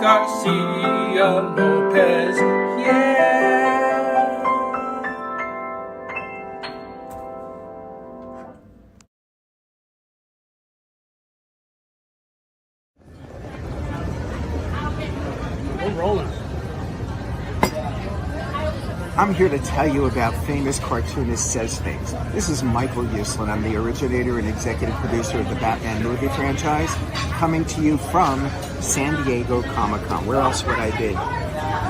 Garcia Lopez, yeah. We're rolling. I'm here to tell you about Famous Cartoonist Says Things. This is Michael Uslan. I'm the originator and executive producer of the Batman movie franchise, coming to you from San Diego Comic-Con. Where else would I be?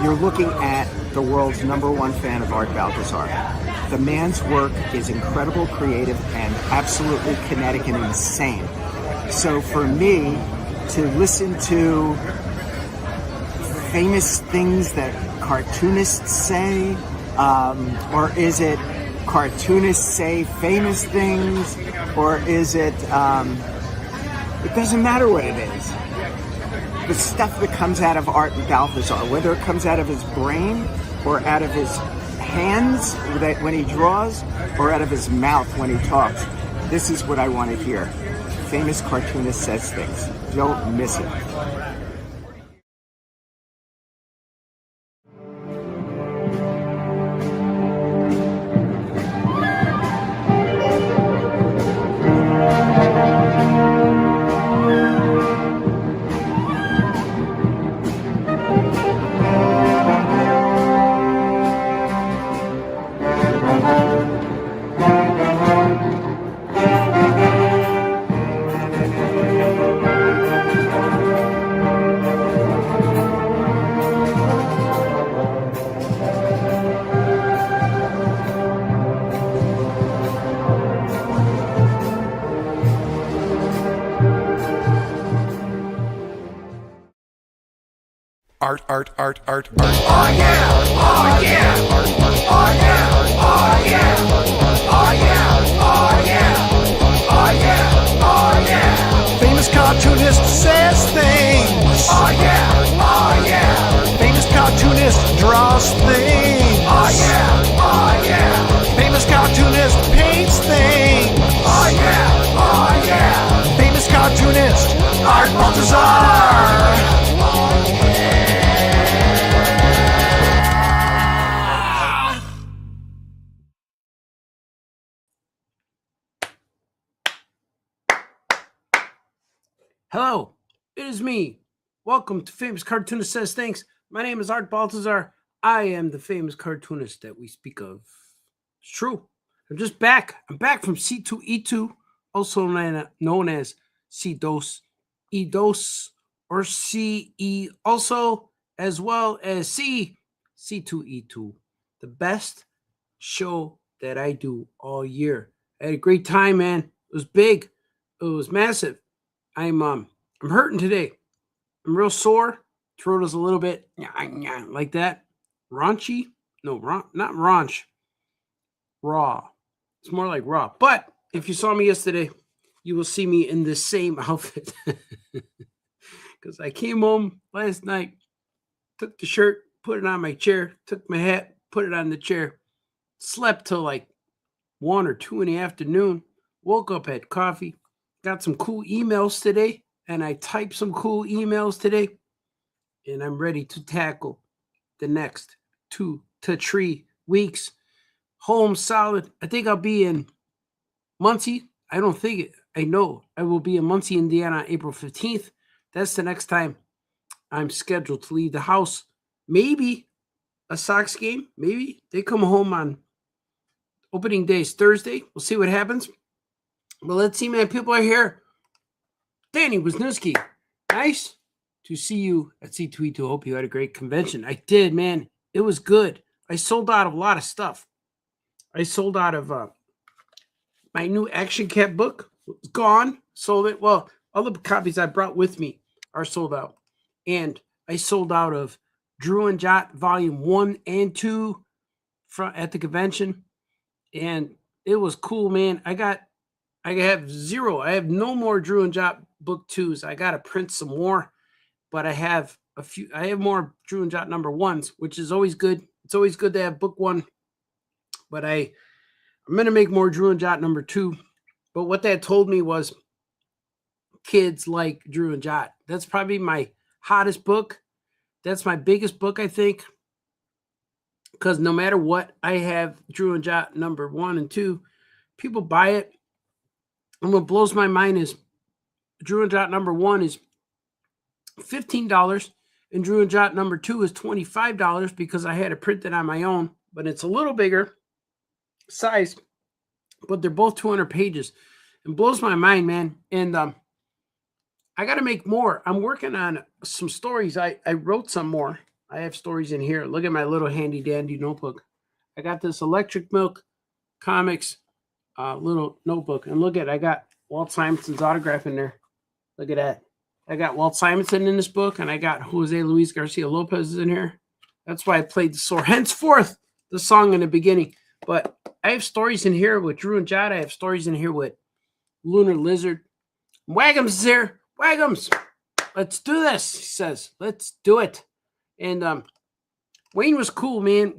You're looking at the world's #1 fan of Art Baltazar. The man's work is incredible, creative, and absolutely kinetic and insane. So for me to listen to famous things that cartoonists say, or is it cartoonists say famous things, or is it, it doesn't matter what it is. The stuff that comes out of Art Baltazar, whether it comes out of his brain or out of his hands when he draws or out of his mouth when he talks, this is what I want to hear. Famous Cartoonist Says Things. Don't miss it. Art. Oh yeah! Oh yeah! Oh yeah! Oh yeah! Oh yeah! Oh yeah! Oh yeah! Oh yeah! Famous cartoonist says things. Oh yeah! Oh yeah! Famous cartoonist draws things. Oh yeah! Oh yeah! Famous cartoonist paints things. Oh yeah! Oh yeah! Famous cartoonist Art Baltazar. Hello, it is me. Welcome to Famous Cartoonist Says Things. My name is Art Baltazar. I am the famous cartoonist that we speak of. It's true. I'm just back. I'm back from C2E2, also known as C2E2 or CE, also as well as C2E2, the best show that I do all year. I had a great time, man. It was big. It was massive. I'm hurting today. I'm real sore. Throat is a little bit like that. Raunchy? No, not raunch. Raw. It's more like raw. But if you saw me yesterday, you will see me in the same outfit. Because I came home last night, took the shirt, put it on my chair, took my hat, put it on the chair, slept till like 1 or 2 in the afternoon, woke up, had coffee, got some cool emails today, and I typed some cool emails today, and I'm ready to tackle the next 2 to 3 weeks. Home solid. I think I'll be in Muncie. I know I will be in Muncie, Indiana on April 15th. That's the next time I'm scheduled to leave the house. Maybe a Sox game. Maybe they come home on opening day's Thursday. We'll see what happens. Well, let's see, man. People are here. Danny Wisniewski. Nice to see you at C2E2. Hope you had a great convention. I did, man. It was good. I sold out of a lot of stuff. I sold out of my new Action Cat book. It's gone. Sold it. Well, all the copies I brought with me are sold out. And I sold out of Drew and Jot Volume 1 and 2 at the convention. And it was cool, man. I have zero. I have no more Drew and Jot book 2s. I got to print some more, but I have a few. I have more Drew and Jot number 1s, which is always good. It's always good to have book 1, but I'm going to make more Drew and Jot number 2. But what that told me was kids like Drew and Jot. That's probably my hottest book. That's my biggest book, I think, because no matter what, I have Drew and Jot number 1 and 2. People buy it. And what blows my mind is Drew and Jot number 1 is $15, and Drew and Jot number 2 is $25 because I had it printed on my own, but it's a little bigger size, but they're both 200 pages. It blows my mind, man. And I got to make more. I'm working on some stories. I wrote some more. I have stories in here. Look at my little handy dandy notebook. I got this Electric Milk Comics little notebook. And look at, I got Walt Simonson's autograph in there. Look at that. I got Walt Simonson in this book, and I got Jose Luis Garcia Lopez in here. That's why I played the song, henceforth, the song in the beginning. But I have stories in here with Drew and Jot. I have stories in here with Lunar Lizard. Wagums is here. Wagums, let's do this, he says. Let's do it. And Wayne was cool, man.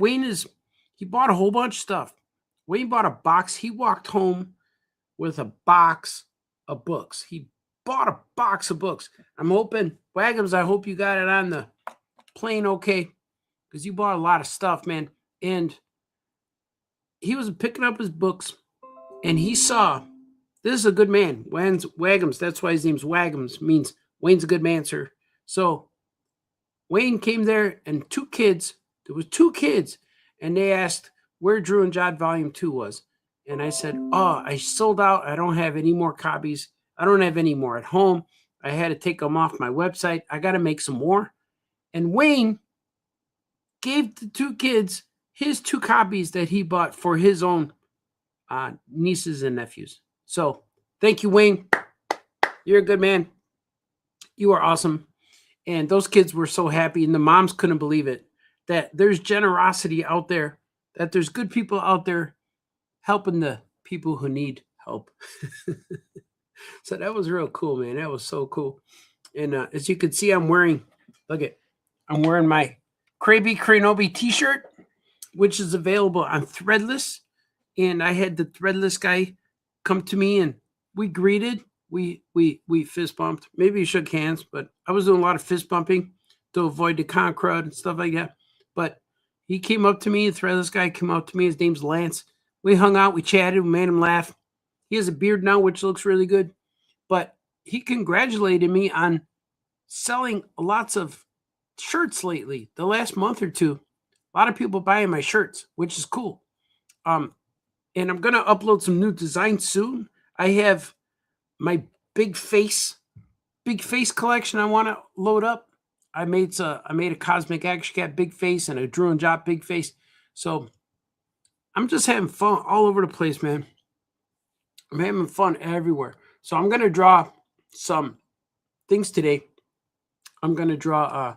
He bought a whole bunch of stuff. Wayne bought a box. He walked home with a box of books. He bought a box of books. I'm hoping, Wagums, I hope you got it on the plane okay, because you bought a lot of stuff, man. And he was picking up his books, and he saw, this is a good man. Wagums, that's why his name's Wagums, means Wayne's a good man, sir. So Wayne came there, and there was two kids, and they asked where Drew and Jot Volume 2 was. And I said, oh, I sold out. I don't have any more copies. I don't have any more at home. I had to take them off my website. I got to make some more. And Wayne gave the two kids his 2 copies that he bought for his own nieces and nephews. So thank you, Wayne. You're a good man. You are awesome. And those kids were so happy, and the moms couldn't believe it, that there's generosity out there, that there's good people out there helping the people who need help. So that was real cool, man. That was so cool. And as you can see, I'm wearing my Krabi Kranobi t-shirt, which is available on Threadless. And I had the Threadless guy come to me, and we greeted. We fist bumped. Maybe we shook hands, but I was doing a lot of fist bumping to avoid the con crowd and stuff like that. But he came up to me. The Threadless guy came up to me. His name's Lance. We hung out. We chatted. We made him laugh. He has a beard now, which looks really good. But he congratulated me on selling lots of shirts lately, the last month or two. A lot of people buying my shirts, which is cool. And I'm going to upload some new designs soon. I have my big face collection I want to load up. I made a Cosmic Action Cat big face and a Drew and Jot big face. So I'm just having fun all over the place, man. I'm having fun everywhere. So I'm going to draw some things today. I'm going to draw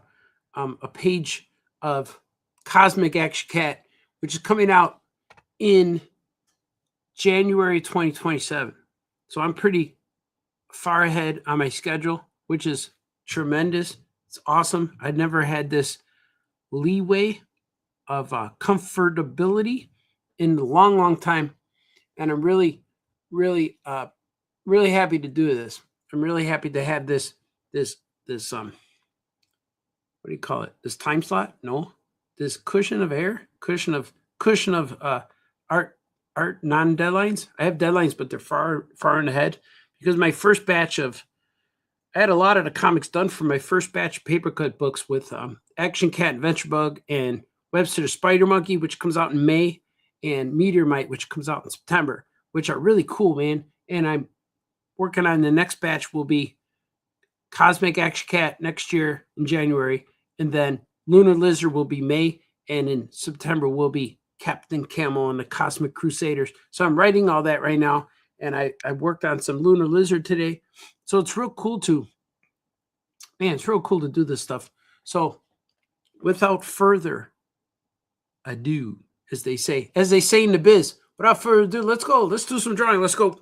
a page of Cosmic Action Cat, which is coming out in January 2027. So I'm pretty far ahead on my schedule, which is tremendous. It's awesome. I'd never had this leeway of comfortability in a long, long time. And I'm really, really, really happy to do this. I'm really happy to have this what do you call it? This time slot? No, this cushion of air, cushion of art non-deadlines. I have deadlines, but they're far in ahead, because my first batch I had a lot of the comics done for my first batch of paper cut books with Action Cat, Adventure Bug, and Webster the Spider Monkey, which comes out in May, and Meteor Mite, which comes out in September, which are really cool, man. And I'm working on the next batch will be Cosmic Action Cat next year in January, and then Lunar Lizard will be May, and in September will be Captain Camel and the Cosmic Crusaders. So I'm writing all that right now, and I worked on some Lunar Lizard today. So it's real cool to do this stuff. So without further ado, as they say in the biz, without further ado, let's go. Let's do some drawing. Let's go.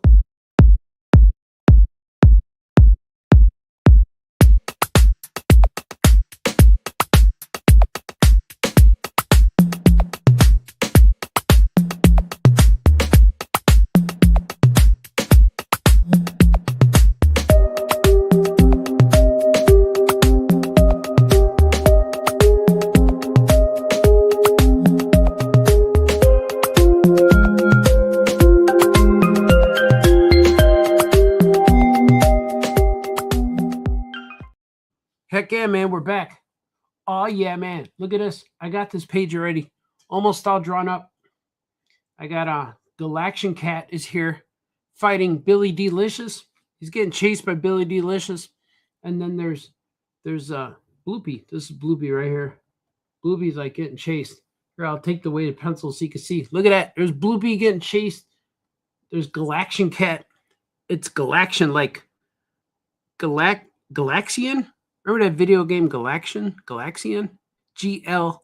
Heck yeah, man, we're back. Oh yeah, man. Look at this. I got this page already. Almost all drawn up. I got Galaction Cat is here fighting Billy Delicious. He's getting chased by Billy Delicious. And then there's Bloopy. This is Bloopy right here. Bloopy's like getting chased. Here, I'll take the weighted pencil so you can see. Look at that. There's Bloopy getting chased. There's Galaction Cat. It's Galaction, like Galaxian. Remember that video game Galaxian? Galaxion. Galaxion.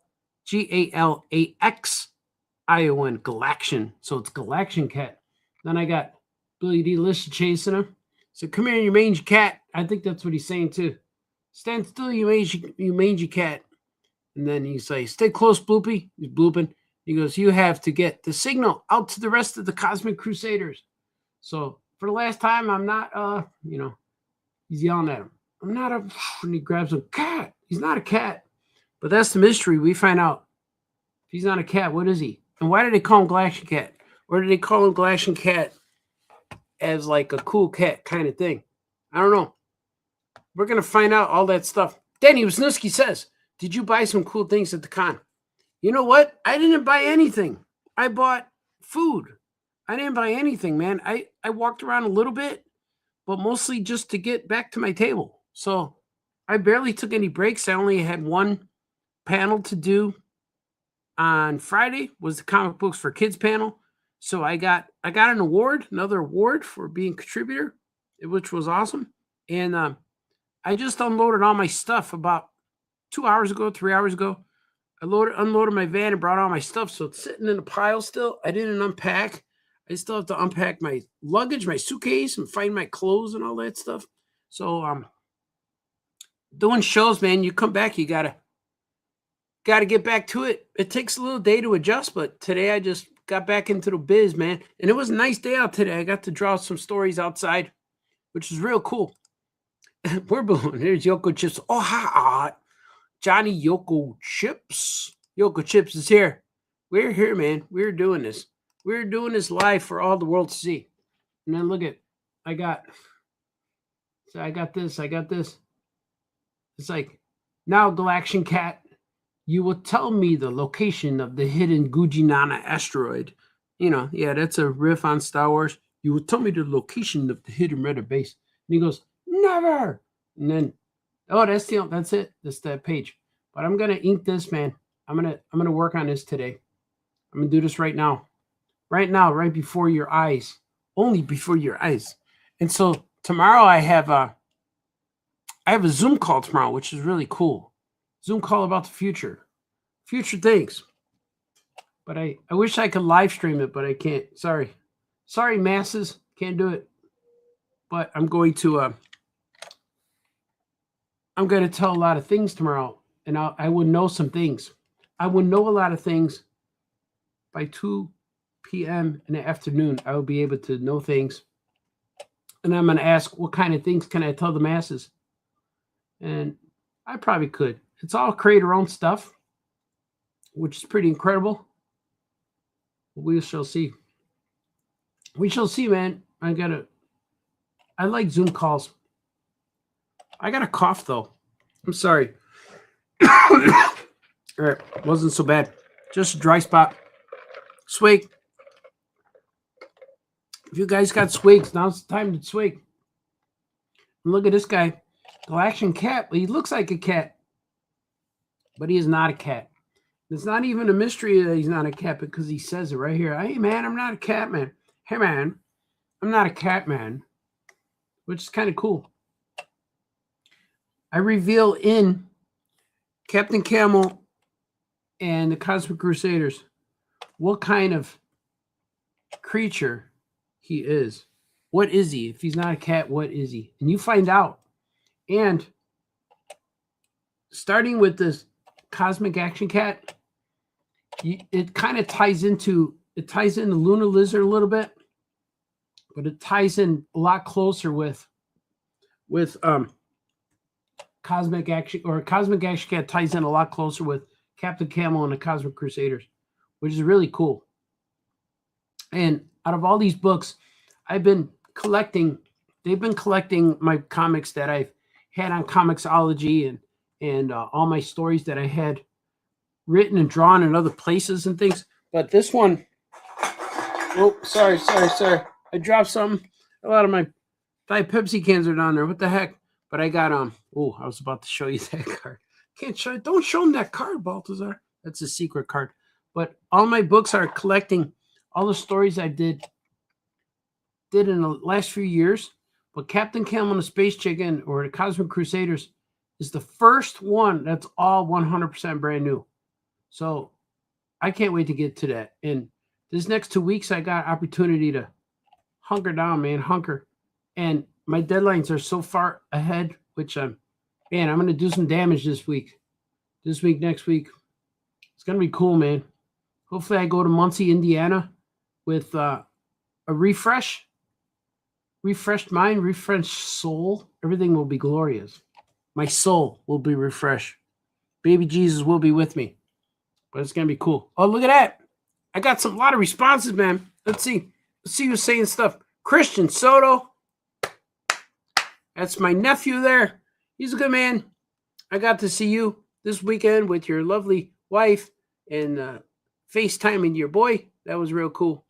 So it's Galaction Cat. Then I got Billy Delicious chasing him. So come here, you mangy cat. I think that's what he's saying too. Stand still, you mangy cat. And then he's like, stay close, Bloopy. He's blooping. He goes, you have to get the signal out to the rest of the Cosmic Crusaders. So for the last time, I'm not, he's yelling at him. I'm not a, and he grabs a cat. He's not a cat. But that's the mystery. We find out if he's not a cat, what is he? And why did they call him Galaction Cat? Or did they call him Galaction Cat as like a cool cat kind of thing? I don't know. We're going to find out all that stuff. Danny Wisniewski says, did you buy some cool things at the con? You know what? I didn't buy anything. I bought food. I didn't buy anything, man. I walked around a little bit, but mostly just to get back to my table. So I barely took any breaks. I only had one panel to do on Friday, was the comic books for kids panel. So I got an award, another award for being a contributor, which was awesome. And I just unloaded all my stuff about 3 hours ago. I unloaded my van and brought all my stuff. So it's sitting in a pile still. I didn't unpack. I still have to unpack my luggage, my suitcase, and find my clothes and all that stuff. So doing shows, man, you come back, you gotta get back to it. It takes a little day to adjust, but today I just got back into the biz, man. And it was a nice day out today. I got to draw some stories outside, which is real cool. We're blowing. Here's Yoko Chips. Oh, hi, Johnny Yoko Chips. Yoko Chips is here. We're here, man. We're doing this. We're doing this live for all the world to see. And then look at, I got this. It's like, now, Galaction Cat, you will tell me the location of the hidden Gujinana asteroid. Yeah, that's a riff on Star Wars. You will tell me the location of the hidden Red base. And he goes, never. And then, that's it. That's that page. But I'm gonna ink this, man. I'm gonna work on this today. I'm gonna do this right now. Right now, right before your eyes. Only before your eyes. And so tomorrow I have a Zoom call tomorrow, which is really cool. Zoom call about the future things. But I wish I could live stream it, but I can't. Sorry, masses, can't do it. But I'm going to tell a lot of things tomorrow, and I will know some things. I will know a lot of things by 2 p.m. in the afternoon. I will be able to know things, and I'm going to ask, what kind of things can I tell the masses? And I probably could. It's all creator-owned stuff, which is pretty incredible. We shall see. We shall see, man. I like Zoom calls. I got a cough, though. I'm sorry. All right. Wasn't so bad. Just a dry spot. Swig. If you guys got swigs, now's the time to swig. And look at this guy. Galaction Cat. He looks like a cat. But he is not a cat. It's not even a mystery that he's not a cat because he says it right here. Hey, man, I'm not a cat man. Hey, man, I'm not a cat man. Which is kind of cool. I reveal in Captain Camel and the Cosmic Crusaders what kind of creature he is. What is he? If he's not a cat, what is he? And you find out. And starting with this Cosmic Action Cat, it kind of ties into the Lunar Lizard a little bit, but it ties in a lot closer with Cosmic Action Cat ties in a lot closer with Captain Camel and the Cosmic Crusaders, which is really cool. And out of all these books, they've been collecting my comics that I've had on Comixology and all my stories that I had written and drawn in other places and things. But this one, oh, sorry. I dropped something. A lot of my Diet Pepsi cans are down there. What the heck? But I got oh, I was about to show you that card. Can't show. Don't show them that card, Baltazar. That's a secret card. But all my books are collecting all the stories I did in the last few years. But Captain Camel and the Space Chicken or the Cosmic Crusaders is the first one that's all 100% brand new. So I can't wait to get to that. And this next 2 weeks, I got opportunity to hunker down, man, hunker. And my deadlines are so far ahead, which I'm going to do some damage this week, next week. It's going to be cool, man. Hopefully I go to Muncie, Indiana with a refreshed mind, refreshed soul. Everything will be glorious. My soul will be refreshed. Baby Jesus will be with me. But it's going to be cool. Oh, look at that. I got a lot of responses, man. Let's see who's saying stuff. Christian Soto. That's my nephew there. He's a good man. I got to see you this weekend with your lovely wife and FaceTiming your boy. That was real cool.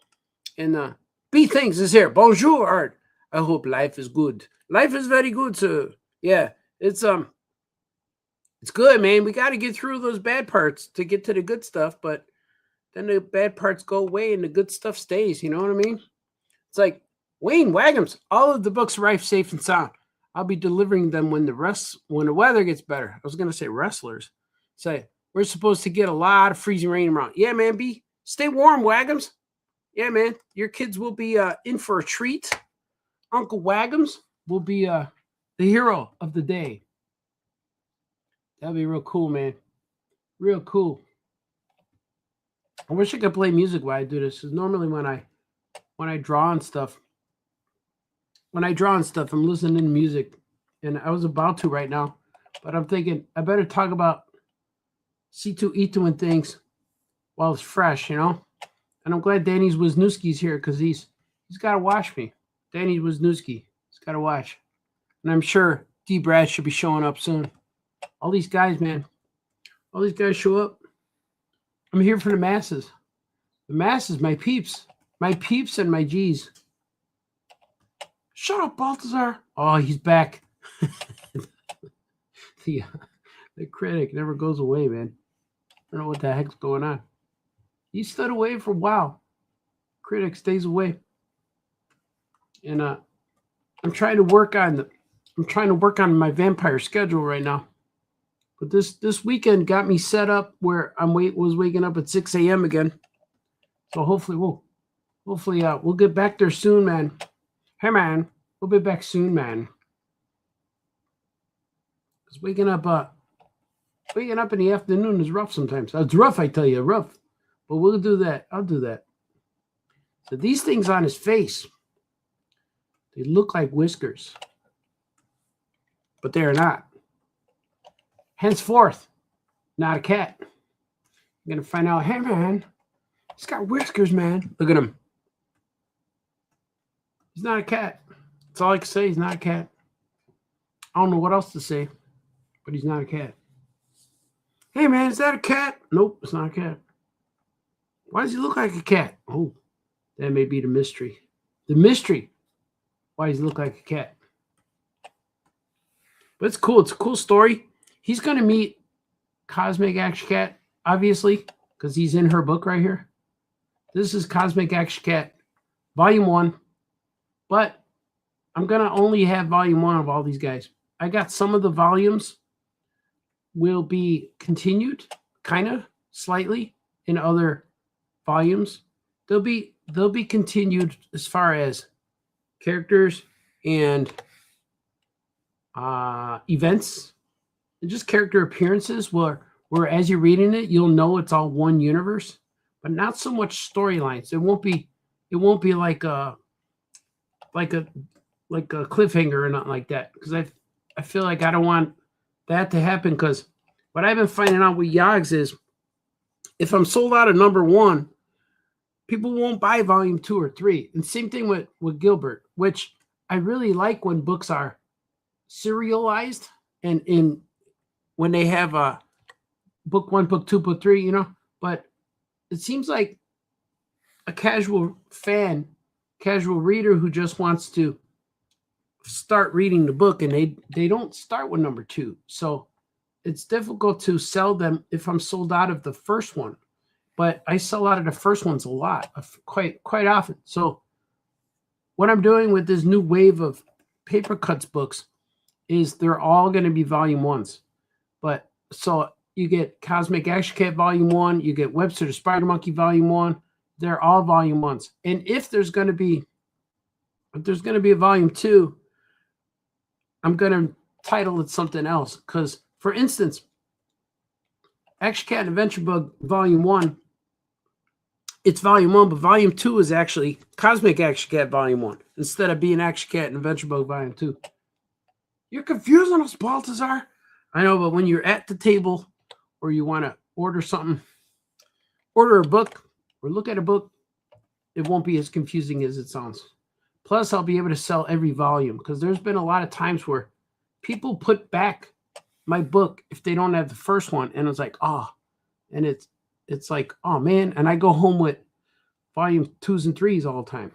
And B Things is here. Bonjour, Art. I hope life is good. Life is very good, sir. Yeah, it's good, man. We got to get through those bad parts to get to the good stuff, but then the bad parts go away and the good stuff stays. You know what I mean? It's like Wayne Wagums. All of the books arrive safe and sound. I'll be delivering them when the weather gets better. I was gonna say wrestlers. Say we're supposed to get a lot of freezing rain around. Yeah, man. Stay warm, Wagums. Yeah, man. Your kids will be in for a treat. Uncle Wagums will be the hero of the day. That'd be real cool, man. Real cool. I wish I could play music while I do this. Because normally when I draw and stuff, I'm listening to music. And I was about to right now. But I'm thinking I better talk about C2E2 and things while it's fresh, you know? And I'm glad Danny Wisniewski's here because he's got to watch me. Danny Wisniewski. He's got to watch. And I'm sure D. Brad should be showing up soon. All these guys, man. All these guys show up. I'm here for the masses. The masses, my peeps. My peeps and my G's. Shut up, Baltazar. Oh, he's back. The critic never goes away, man. I don't know what the heck's going on. He stood away for a while. Critic stays away. And I'm trying to work on my vampire schedule right now. But this weekend got me set up where was waking up at 6 a.m. again. So hopefully we'll get back there soon, man. Hey, man, we'll be back soon, man. Because waking up in the afternoon is rough sometimes. It's rough, I tell you, rough. But we'll do that. I'll do that. So these things on his face, they look like whiskers, but they are not. Henceforth, not a cat. I'm going to find out, hey, man, he's got whiskers, man. Look at him. He's not a cat. That's all I can say. He's not a cat. I don't know what else to say, but he's not a cat. Hey, man, is that a cat? Nope, it's not a cat. Why does he look like a cat? Oh, that may be the mystery. The mystery. Why does he look like a cat? But it's cool. It's a cool story. He's going to meet Cosmic Action Cat, obviously, because he's in her book right here. This is Cosmic Action Cat, Volume 1. But I'm going to only have Volume 1 of all these guys. I got some of the volumes will be continued, kind of, slightly, in other volumes. They'll be continued as far as characters and events and just character appearances where as you're reading it, you'll know it's all one universe, but not so much storylines. It won't be like a cliffhanger or nothing like that. Because I feel like I don't want that to happen, because what I've been finding out with Yogs is if I'm sold out of number 1, people won't buy volume 2 or 3. And same thing with Gilbert, which I really like when books are serialized. and in when they have a book 1, book 2, book 3, but it seems like a casual fan, casual reader who just wants to start reading the book, and they don't start with number 2. So it's difficult to sell them if I'm sold out of the first one. But I sell out of the first ones a lot, quite often. So what I'm doing with this new wave of paper cuts books is they're all going to be volume 1s. But so you get Cosmic Action Cat volume 1, you get Webster the Spider Monkey volume 1. They're all volume 1s. And if there's going to be a volume 2, I'm going to title it something else. Because, for instance, Action Cat and Adventure Bug volume 1, it's volume 1, but volume 2 is actually Cosmic Action Cat volume 1 instead of being Action Cat and Adventure Bug volume 2. You're confusing us, Baltazar. I know, but when you're at the table or you want to order something, order a book or look at a book, it won't be as confusing as it sounds. Plus, I'll be able to sell every volume because there's been a lot of times where people put back my book if they don't have the first one, and it's like, oh, and it's like, oh man, and I go home with volume 2s and 3s all the time.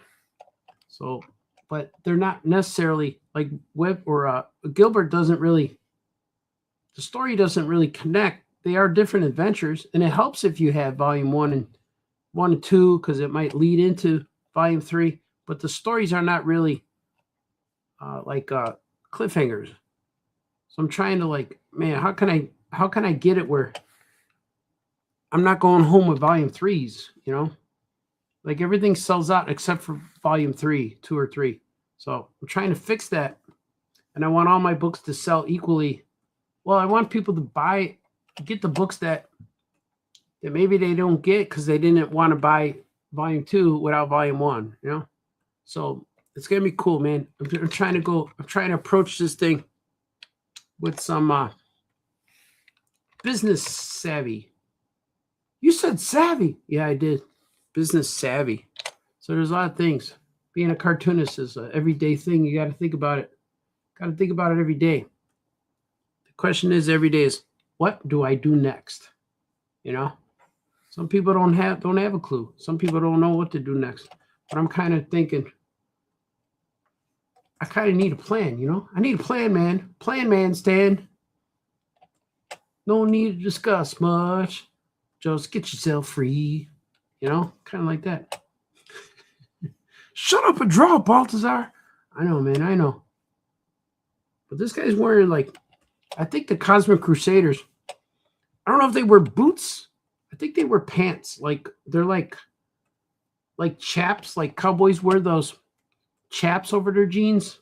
So, but they're not necessarily like Web or Gilbert doesn't really, the story doesn't really connect. They are different adventures, and it helps if you have volume 1 and 2 because it might lead into volume 3. But the stories are not really like cliffhangers. So I'm trying to like, man, how can I get it where I'm not going home with volume 3s, Like everything sells out except for volume 3, 2 or 3. So I'm trying to fix that. And I want all my books to sell equally. Well, I want people to get the books that maybe they don't get because they didn't want to buy volume 2 without volume 1, So it's going to be cool, man. I'm trying to approach this thing with some business savvy. You said savvy. Yeah, I did. Business savvy. So there's a lot of things. Being a cartoonist is an everyday thing. You got to think about it. Got to think about it every day. The question is every day is, what do I do next? Some people don't have a clue. Some people don't know what to do next. But I'm kind of thinking, I kind of need a plan, I need a plan, man. Plan, man, Stan. No need to discuss much. Just get yourself free. Kind of like that. Shut up and draw, Baltazar. I know, man. I know. But this guy's wearing I think the Cosmic Crusaders. I don't know if they wear boots. I think they wear pants. They're like chaps. Like cowboys wear those chaps over their jeans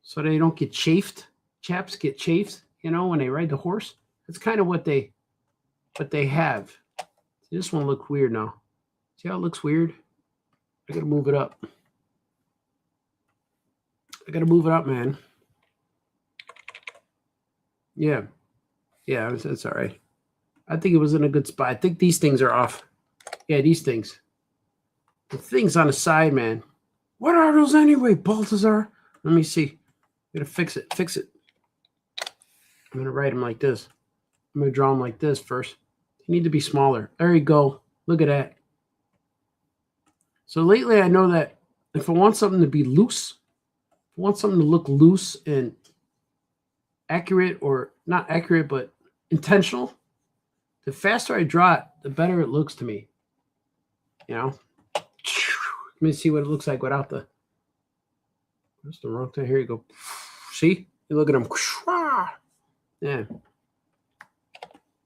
so they don't get chafed. Chaps get chafed, when they ride the horse. That's kind of what they have. See, this one looks weird now. See how it looks weird? I gotta move it up. Man. Yeah, that's all right. I think it was in a good spot. I think these things are off. Yeah, these things. The things on the side, man. What are those anyway, Baltazar? Let me see. I'm gonna fix it. I'm gonna write them like this. I'm gonna draw them like this first. They need to be smaller. There you go. Look at that. So lately I know that if I want something to be loose, if I want something to look loose and accurate, or not accurate, but intentional, the faster I draw it, the better it looks to me. Let me see what it looks like without the. That's the wrong thing. Here you go. See? You look at them. Yeah.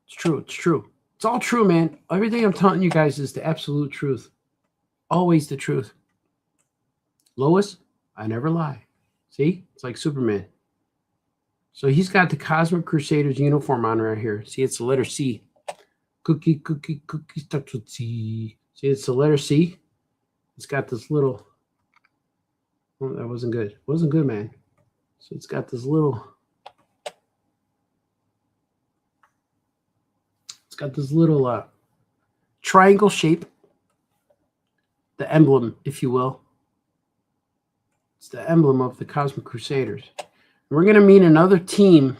It's true. It's all true, man. Everything I'm telling you guys is the absolute truth. Always the truth. Lois, I never lie. See? It's like Superman. So he's got the Cosmic Crusaders uniform on right here. See, it's the letter C. Cookie, starts with C. See, it's the letter C. It's got this little. Oh, that wasn't good. It wasn't good, man. So it's got this little. It's got this little triangle shape. The emblem, if you will. It's the emblem of the Cosmic Crusaders. We're going to meet another team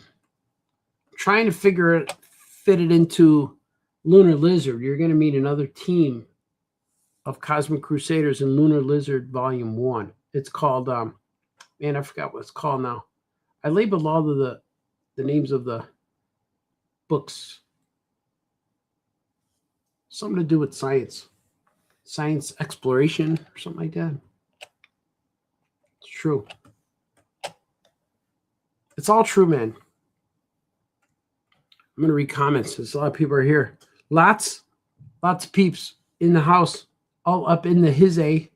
trying to fit it into Lunar Lizard. You're going to meet another team of Cosmic Crusaders in Lunar Lizard Volume 1. It's called, man, I forgot what it's called now. I labeled all of the names of the books. Something to do with science exploration or something like that. It's true. It's all true, man. I'm going to read comments. There's a lot of people are here. Lots of peeps in the house, all up in the his A.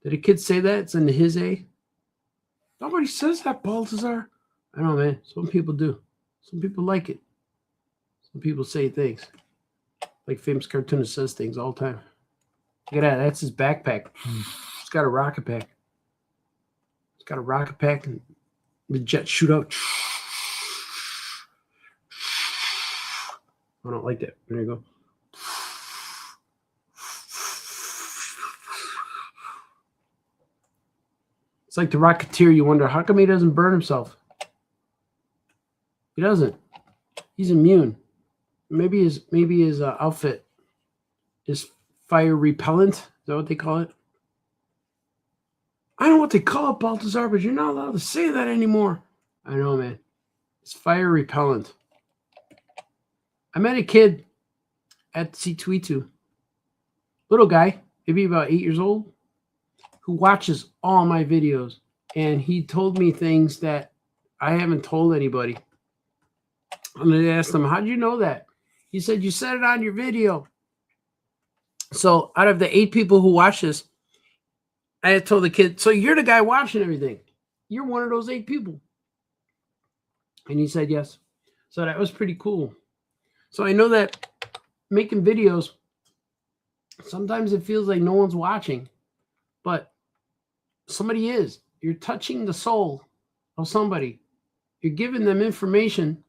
Did a kid say that? It's in the his A. Nobody says that, Baltazar. I don't know, man. Some people do. Some people like it. Some people say things. Like famous cartoonist says things all the time. Look at that. That's his backpack. It's got a rocket pack. It's got a rocket pack and the jet shoot out. I don't like that. There you go. It's like the Rocketeer. You wonder how come he doesn't burn himself. He doesn't. He's immune. Maybe his outfit is fire repellent. Is that what they call it? I don't know what they call it, Baltazar, but you're not allowed to say that anymore. I know, man. It's fire repellent. I met a kid at C2E2. Little guy, maybe about 8 years old, who watches all my videos. And he told me things that I haven't told anybody. And I asked him, how did you know that? He said, you said it on your video. So out of the 8 people who watch this, I had told the kid, so you're the guy watching everything. You're one of those 8 people. And he said, yes. So that was pretty cool. So I know that making videos, sometimes it feels like no one's watching, but somebody is. You're touching the soul of somebody. You're giving them information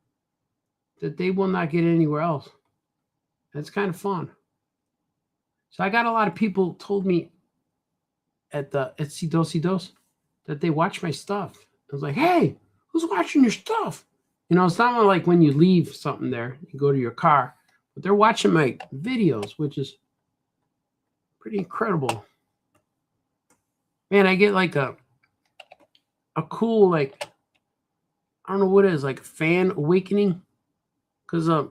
that they will not get anywhere else. That's kind of fun. So I got a lot of people told me at C2E2 that they watch my stuff. I was like, hey, who's watching your stuff? You know, it's not like when you leave something there, you go to your car, but they're watching my videos, which is pretty incredible. Man, I get like a cool, like, I don't know what it is, like a fan awakening. Because I'm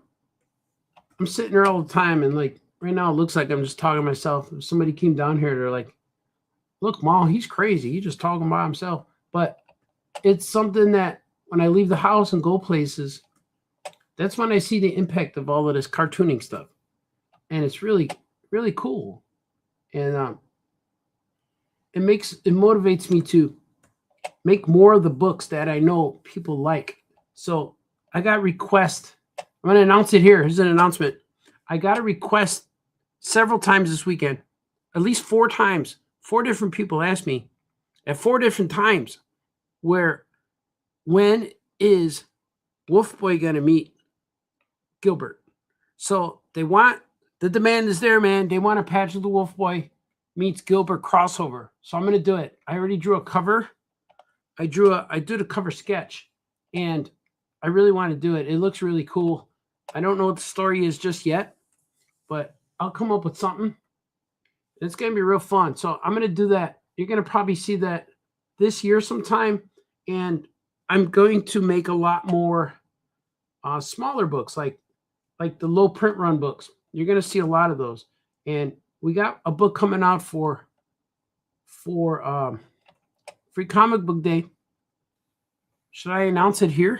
sitting there all the time, and like right now it looks like I'm just talking to myself. If somebody came down here, they're like, look, Mom, he's crazy. He's just talking by himself. But it's something that when I leave the house and go places, that's when I see the impact of all of this cartooning stuff. And it's really, really cool. And it motivates me to make more of the books that I know people like. So I got requests. I'm going to announce it here. Here's an announcement. I got a request several times this weekend, at least 4 times. 4 different people asked me at 4 different times when is Wolf Boy going to meet Gilbert? So the demand is there, man. They want a Patch of the Wolf Boy meets Gilbert crossover. So I'm going to do it. I already drew a cover. I did a cover sketch, and I really want to do it. It looks really cool. I don't know what the story is just yet, but I'll come up with something. It's going to be real fun. So I'm going to do that. You're going to probably see that this year sometime. And I'm going to make a lot more smaller books, like the low print run books. You're going to see a lot of those. And we got a book coming out for Free Comic Book Day. Should I announce it here?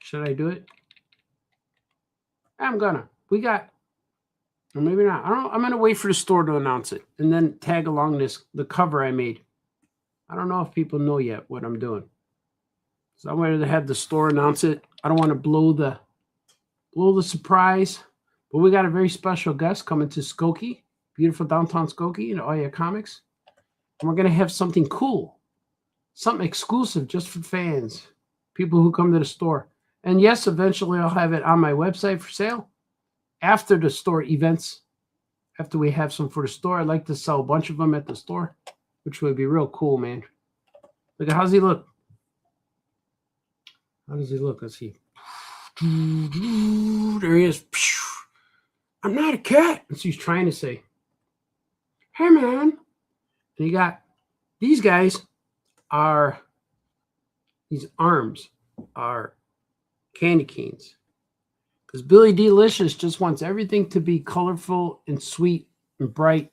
Should I do it? I'm gonna. Or maybe not. I don't know. I'm gonna wait for the store to announce it and then tag along the cover I made. I don't know if people know yet what I'm doing. So I'm ready to have the store announce it. I don't want to blow the surprise. But we got a very special guest coming to Skokie, beautiful downtown Skokie in Oya Comics. And we're gonna have something cool, something exclusive just for fans, people who come to the store. And yes, eventually I'll have it on my website for sale after the store events. After we have some for the store, I'd like to sell a bunch of them at the store, which would be real cool, man. Look at how's he look? How does he look? Let's see. There he is. I'm not a cat. That's what he's trying to say. Hey, man. And you got these guys are, these arms are candy canes. Because Billy Delicious just wants everything to be colorful and sweet and bright.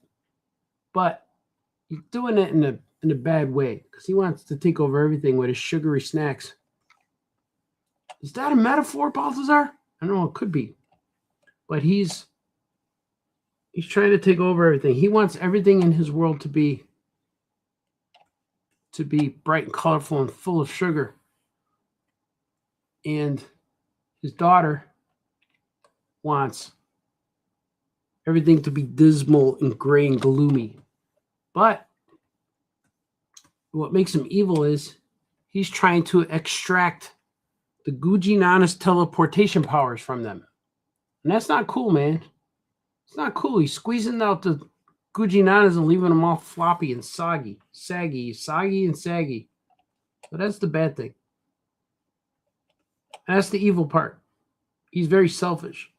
But he's doing it in a bad way. Because he wants to take over everything with his sugary snacks. Is that a metaphor, Balthazar? I don't know, it could be. But he's trying to take over everything. He wants everything in his world to be bright and colorful and full of sugar. And his daughter wants everything to be dismal and gray and gloomy. But what makes him evil is he's trying to extract the Guginanis teleportation powers from them. And that's not cool, man. It's not cool. He's squeezing out the Guginanas and leaving them all floppy and soggy. Soggy and saggy. But that's the bad thing. And that's the evil part. He's very selfish.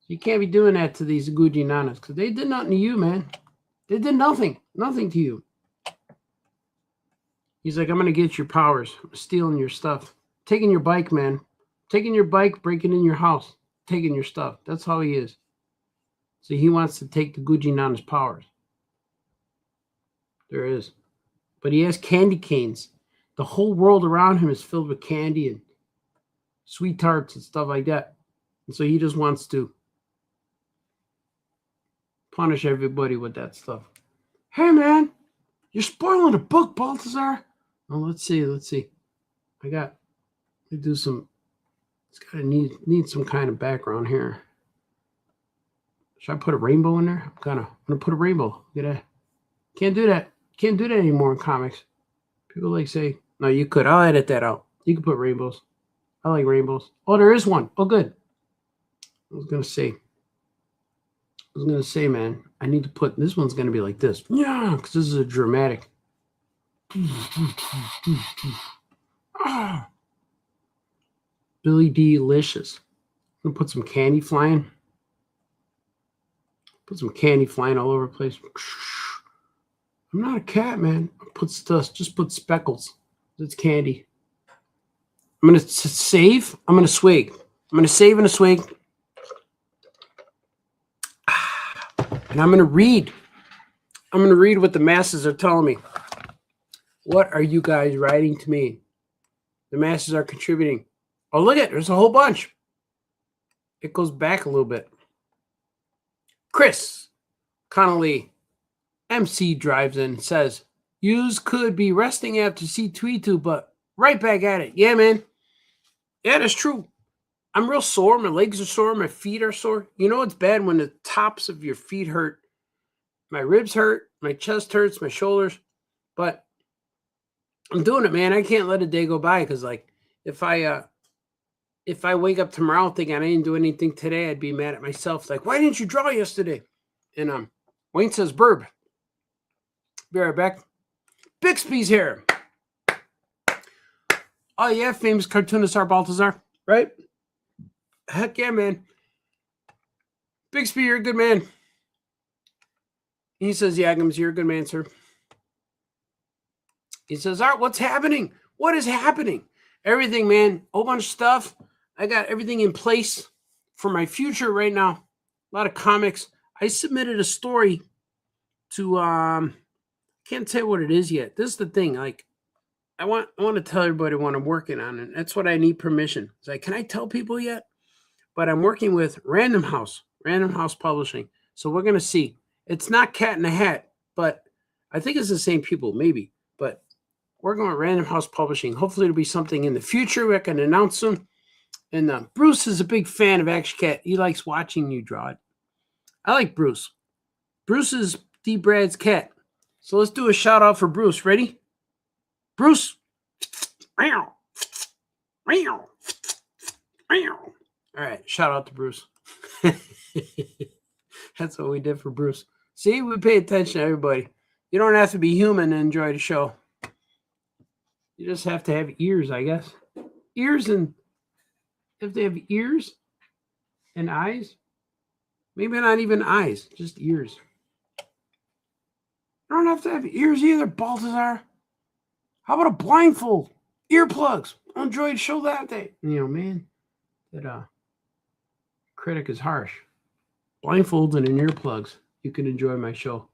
You can't be doing that to these Guginanas because they did nothing to you, man. They did nothing. Nothing to you. He's like, I'm going to get your powers. I'm stealing your stuff. Taking your bike, man. Taking your bike, breaking in your house. Taking your stuff. That's how he is. So he wants to take the Guginanas' powers. There is. But he has candy canes. The whole world around him is filled with candy and sweet tarts and stuff like that. And so he just wants to punish everybody with that stuff. Hey, man, you're spoiling the book, Balthazar. Oh, let's see. Let me do some. It's got to need some kind of background here. Should I put a rainbow in there? I'm gonna put a rainbow. Can't do that. Can't do that anymore in comics. People like say, no, you could. I'll edit that out. You can put rainbows. I like rainbows. Oh, there is one. Oh, good. I was gonna say, man, I need to put this one's gonna be like this. Yeah, because this is a dramatic. Billy Delicious. I'm gonna put some candy flying. Put some candy flying all over the place. I'm not a cat, man. Just put speckles. It's candy. I'm gonna save. I'm gonna swig. I'm gonna save in a swig. And I'm gonna read. I'm gonna read what the masses are telling me. What are you guys writing to me? The masses are contributing. Oh, look at it. There's a whole bunch. It goes back a little bit. Chris Connolly, MC drives in and says, yous could be resting after C2E2, but right back at it. Yeah, man. Yeah, that's true. I'm real sore. My legs are sore. My feet are sore. You know it's bad when the tops of your feet hurt. My ribs hurt. My chest hurts. My shoulders. But I'm doing it, man. I can't let a day go by because, like, if I wake up tomorrow thinking I didn't do anything today, I'd be mad at myself. Like, why didn't you draw yesterday? And Wayne says, Burb. Be right back. Bixby's here. Oh, yeah, famous cartoonist Art Balthazar, right? Heck yeah, man. Bixby, you're a good man. He says, Yagams, you're a good man, sir. He says, Art, what's happening? What is happening? Everything, man. A whole bunch of stuff. I got everything in place for my future right now. A lot of comics. I submitted a story to, can't say what it is yet. This is the thing. Like, I want to tell everybody what I'm working on, and that's what I need permission. It's like, can I tell people yet? But I'm working with Random House Publishing. So we're going to see. It's not Cat in the Hat, but I think it's the same people, maybe. But we're going with Random House Publishing. Hopefully it'll be something in the future. I can announce them. And Bruce is a big fan of Action Cat. He likes watching you draw it. I like Bruce. Bruce is D. Brad's cat. So let's do a shout out for Bruce. Ready? Bruce. All right. Shout out to Bruce. That's what we did for Bruce. See, we pay attention to everybody. You don't have to be human to enjoy the show. You just have to have ears, I guess. Ears and if they have ears and eyes. Maybe not even eyes, just ears. You don't have to have ears either, Baltazar. How about a blindfold? Earplugs. I'll enjoy the show that day. You know, man, that critic is harsh. Blindfolds and earplugs. You can enjoy my show.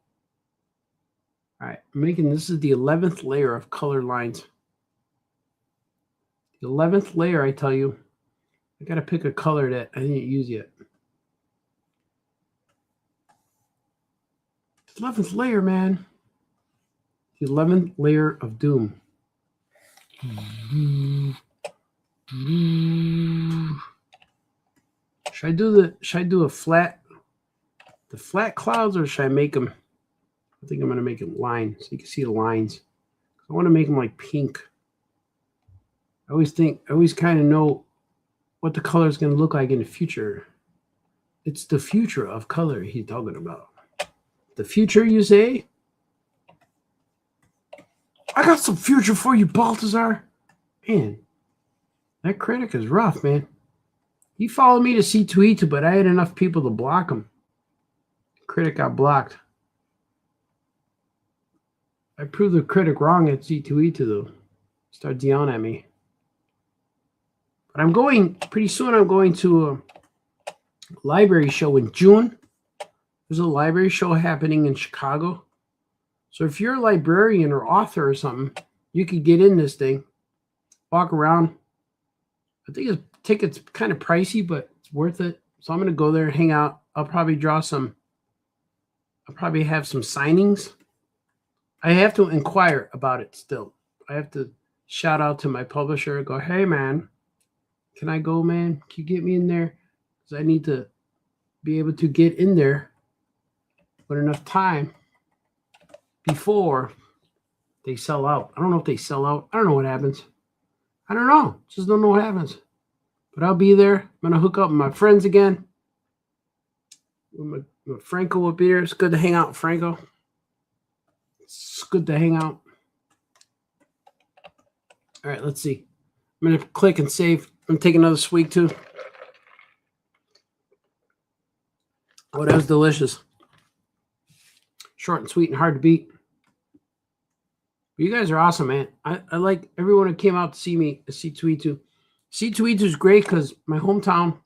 All right, this is the 11th layer of color lines. The 11th layer, I tell you. I got to pick a color that I didn't use yet. 11th layer, man. The 11th layer of doom. Should I do a flat, the flat clouds, or should I make them? I think I'm going to make them line so you can see the lines. I want to make them like pink. I always kind of know what the color is going to look like in the future. It's the future of color he's talking about. The future, you say? I got some future for you, Baltazar. Man, that critic is rough, man. He followed me to C2E2, but I had enough people to block him. The critic got blocked. I proved the critic wrong at C2E2, though. Started yelling at me. But pretty soon I'm going to a library show in June. There's a library show happening in Chicago. So if you're a librarian or author or something, you could get in this thing, walk around. I think the ticket's kind of pricey, but it's worth it. So I'm going to go there and hang out. I'll probably have some signings. I have to inquire about it still. I have to shout out to my publisher and go, hey, man, can I go, man? Can you get me in there? Because I need to be able to get in there with enough time before they sell out. I don't know if they sell out. I don't know what happens. I don't know. Just don't know what happens. But I'll be there. I'm going to hook up with my friends again. Franco will be there. It's good to hang out with Franco. It's good to hang out. All right, let's see. I'm going to click and save. I'm going to take another swig too. Oh, that was delicious. Short and sweet and hard to beat. But you guys are awesome, man. I like everyone who came out to see me at C2E2. C2E2 is great because my hometown,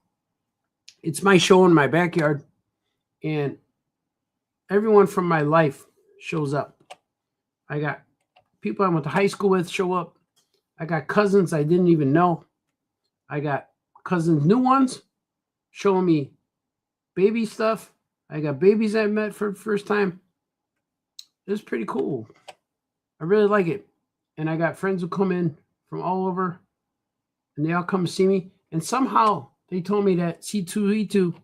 it's my show in my backyard. And everyone from my life shows up. I got people I went to high school with show up. I got cousins I didn't even know. I got cousins, new ones, showing me baby stuff. I got babies I met for the first time. It was pretty cool. I really like it. And I got friends who come in from all over, and they all come to see me. And somehow they told me that C2E2,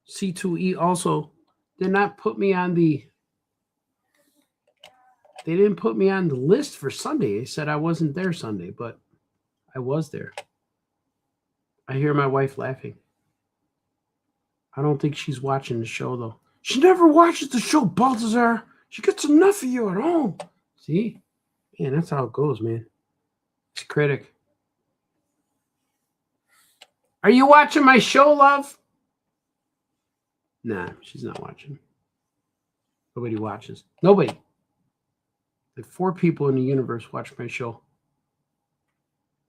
C2E also did not put me on the, they didn't put me on the list for Sunday. They said I wasn't there Sunday, but I was there. I hear my wife laughing. I don't think she's watching the show, though. She never watches the show, Baltazar. She gets enough of you at home. See? Man, that's how it goes, man. It's critic. Are you watching my show, love? Nah, she's not watching. Nobody watches. Nobody. Like 4 people in the universe watch my show.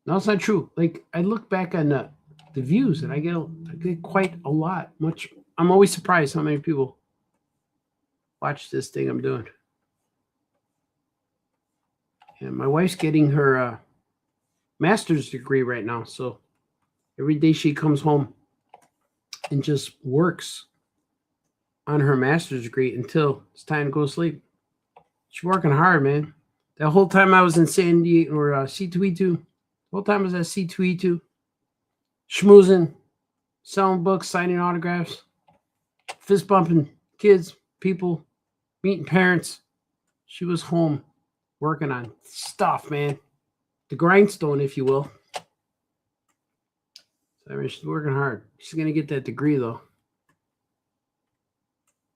No, it's not true. Like, I look back on the views, and I get quite a lot. I'm always surprised how many people watch this thing I'm doing. And my wife's getting her master's degree right now. So every day she comes home and just works on her master's degree until it's time to go to sleep. She's working hard, man. The whole time I was in San Diego or C2E2, the whole time I was at C2E2, schmoozing, selling books, signing autographs, fist bumping kids, people, meeting parents. She was home working on stuff, man. The grindstone, if you will. So, I mean, she's working hard. She's going to get that degree, though.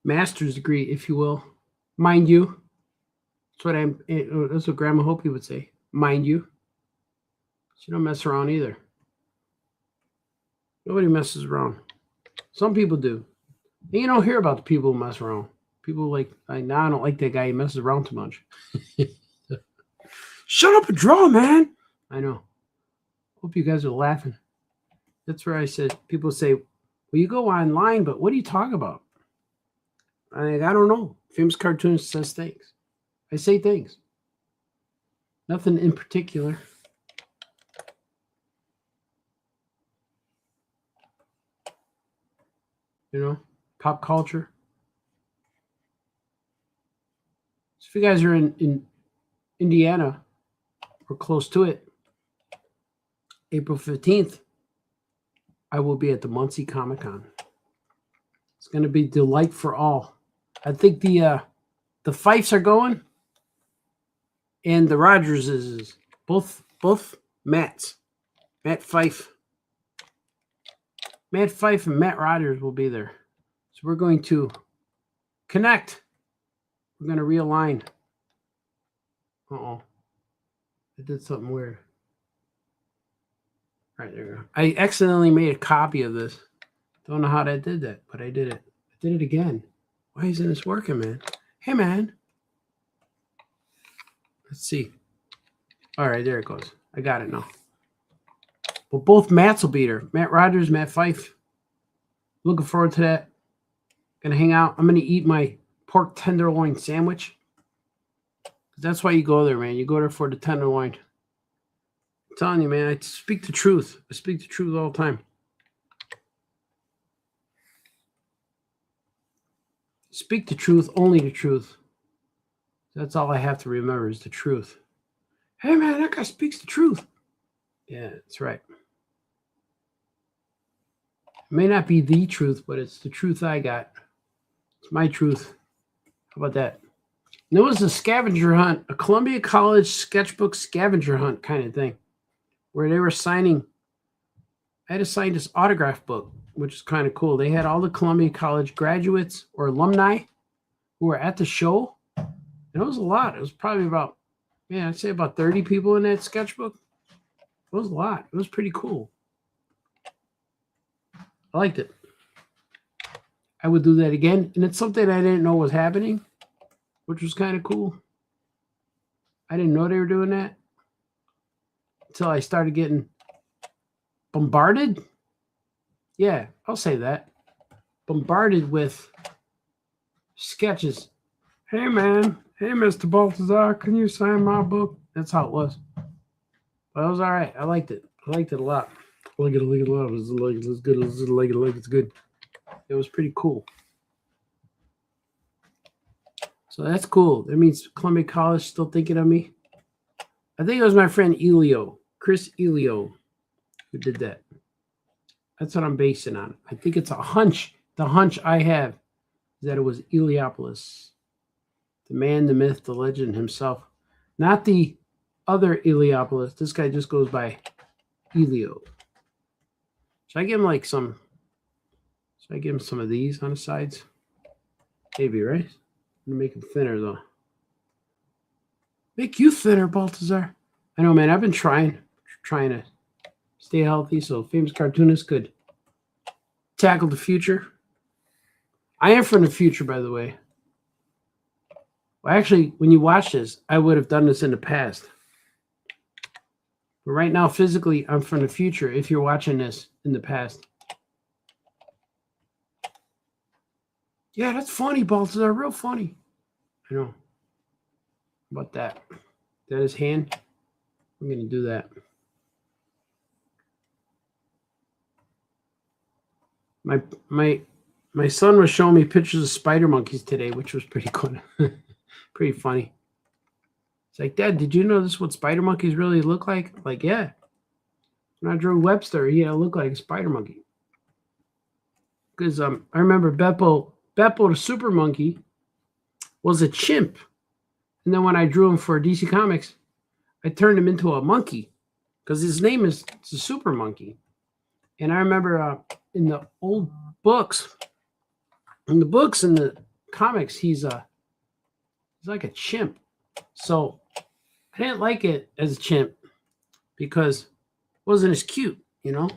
Master's degree, if you will. Mind you. That's what Grandma Hopi would say. Mind you. She don't mess around either. Nobody messes around. Some people do. And you don't hear about the people who mess around. People like, now I don't like that guy. He messes around too much. Shut up and draw, man. I know. Hope you guys are laughing. That's where I said, people say, well, you go online, but what do you talk about? I don't know. Famous cartoonist says things. I say things. Nothing in particular. You know, pop culture. So if you guys are in Indiana or close to it, April 15th, I will be at the Muncie Comic-Con. It's going to be delight for all. I think the Fifes are going, and the Rogers is both Matts. Matt Fife. Matt Fife and Matt Rogers will be there. So we're going to connect. We're going to realign. Uh-oh. I did something weird. Right there. I accidentally made a copy of this. Don't know how I did that, but I did it. I did it again. Why isn't this working, man? Hey, man. Let's see. All right, there it goes. I got it now. Well, both Matts will be there. Matt Rogers, Matt Fife. Looking forward to that. Gonna hang out. I'm gonna eat my pork tenderloin sandwich. That's why you go there, man. You go there for the tenderloin. I'm telling you, man, I speak the truth. I speak the truth all the time. Speak the truth, only the truth. That's all I have to remember is the truth. Hey, man, that guy speaks the truth. Yeah, that's right. It may not be the truth, but it's the truth I got. It's my truth. How about that? And it was a scavenger hunt, a Columbia College sketchbook scavenger hunt kind of thing, where they were signing. I had to sign this autograph book, which is kind of cool. They had all the Columbia College graduates or alumni who were at the show. And it was a lot. It was probably about, I'd say about 30 people in that sketchbook. It was a lot. It was pretty cool. I liked it. I would do that again. And it's something I didn't know was happening, which was kind of cool. I didn't know they were doing that until I started getting bombarded. Yeah, I'll say that. Bombarded with sketches. Hey, man. Hey, Mr. Baltazar, can you sign my book? That's how it was. But it was all right. I liked it. I liked it a lot. I like it a lot. It was good. It's good. It was pretty cool. So that's cool. That means Columbia College still thinking of me. I think it was my friend Elio, Chris Elio, who did that. That's what I'm basing on. I think it's a hunch. The hunch I have is that it was Eliopolis. The man, the myth, the legend himself. Not the other Eliopolis. This guy just goes by Elio. Should I give him like some? Should I give him some of these on the sides? Maybe, right? I'm gonna make him thinner though. Make you thinner, Baltazar. I know, man. I've been trying to stay healthy so famous cartoonists could tackle the future. I am from the future, by the way. Well, actually, when you watch this, I would have done this in the past. But right now, physically, I'm from the future if you're watching this in the past. Yeah, that's funny, Baltazar. Real funny. I know. How about that? Is that his hand? I'm going to do that. My son was showing me pictures of spider monkeys today, which was pretty cool. Pretty funny. It's like, Dad, did you know this is what spider monkeys really look like? Like, yeah. When I drew Webster, he had to look like a spider monkey. Because I remember Beppo the super monkey was a chimp. And then when I drew him for DC Comics, I turned him into a monkey because his name is the super monkey. And I remember in the old books, in the comics, he's like a chimp. So I didn't like it as a chimp because wasn't as cute, you know.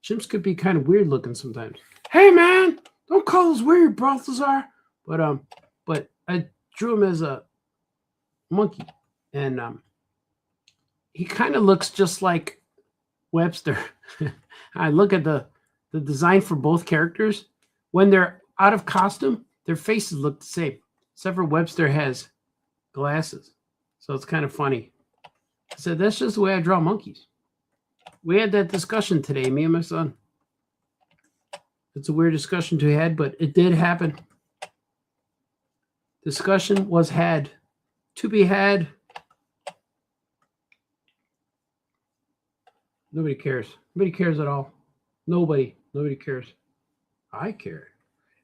Chimps could be kind of weird looking sometimes. Hey man, don't call us weird, Balthazar. But I drew him as a monkey, and he kind of looks just like Webster. I look at the design for both characters. When they're out of costume, their faces look the same. Except for Webster has glasses. So it's kind of funny. I said, that's just the way I draw monkeys. We had that discussion today, me and my son. It's a weird discussion to have, but it did happen. Discussion was had. To be had. Nobody cares. Nobody cares at all. Nobody cares. I care.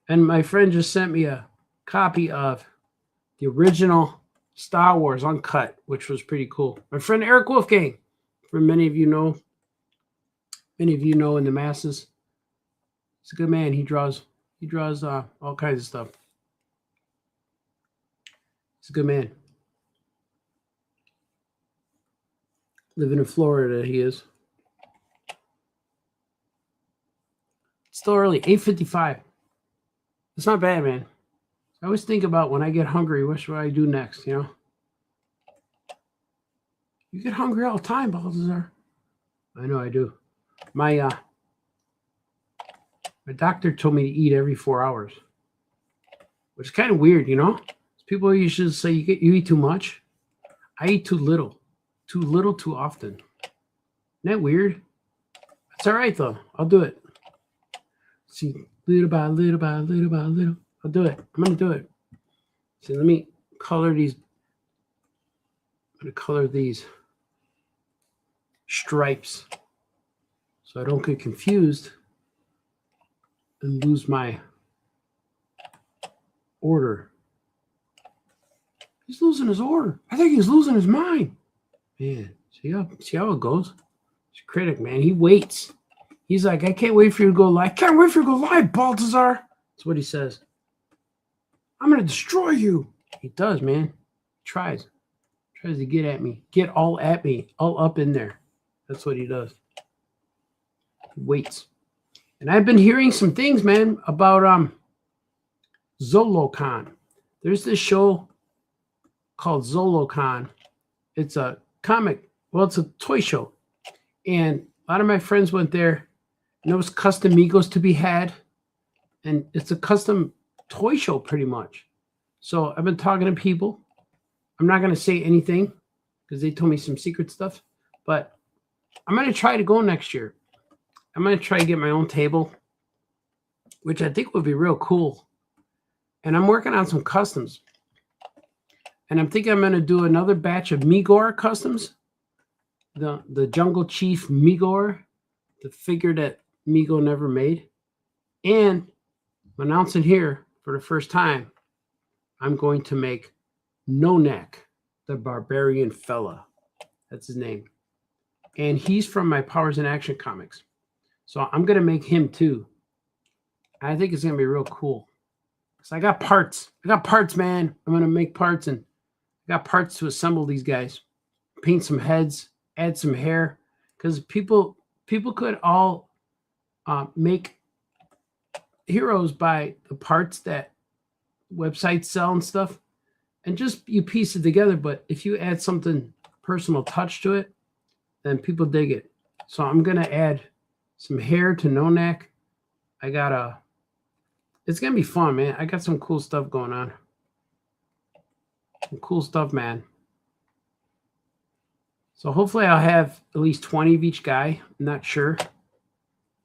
And my friend just sent me a copy of the original Star Wars Uncut, which was pretty cool. My friend Eric Wolfgang, for many of you know in the masses. He's a good man. He draws all kinds of stuff. He's a good man. Living in Florida, he is. It's still early, 8:55. It's not bad, man. I always think about when I get hungry, what should I do next, you know? You get hungry all the time, Balthazar. I know I do. My doctor told me to eat every 4 hours, which is kind of weird, you know? People usually say you eat too much. I eat too little, too often. Isn't that weird? That's all right, though. I'll do it. See, little by little by little by little. I'll do it. I'm going to do it. See, let me color these. I'm going to color these stripes so I don't get confused and lose my order. He's losing his order. I think he's losing his mind. Man, see how it goes? He's a critic, man. He waits. He's like, I can't wait for you to go live. Can't wait for you to go live, Balthazar. That's what he says. I'm going to destroy you. He does, man. He tries to get at me. Get all at me. All up in there. That's what he does. He waits. And I've been hearing some things, man, about ZoloCon. There's this show called ZoloCon. It's a comic. Well, it's a toy show. And a lot of my friends went there. And there was custom Migos to be had. And it's a custom toy show pretty much. So I've been talking to people. I'm not going to say anything because they told me some secret stuff. But I'm going to try to go next year. I'm going to try to get my own table, which I think would be real cool. And I'm working on some customs. And I'm thinking I'm going to do another batch of Migor customs. The Jungle Chief Migor, the figure that Migo never made. And I'm announcing here for the first time, I'm going to make No Neck, the barbarian fella. That's his name. And he's from my Powers in Action comics. So I'm going to make him too. I think it's going to be real cool. So I got parts. Man. I'm going to make parts, and I got parts to assemble these guys. Paint some heads, add some hair. Because people could all make heroes by the parts that websites sell and stuff. And just you piece it together. But if you add something personal touch to it, then people dig it. So I'm going to add some hair to No Neck. It's going to be fun, man. I got some cool stuff going on. Some cool stuff, man. So hopefully I'll have at least 20 of each guy. I'm not sure.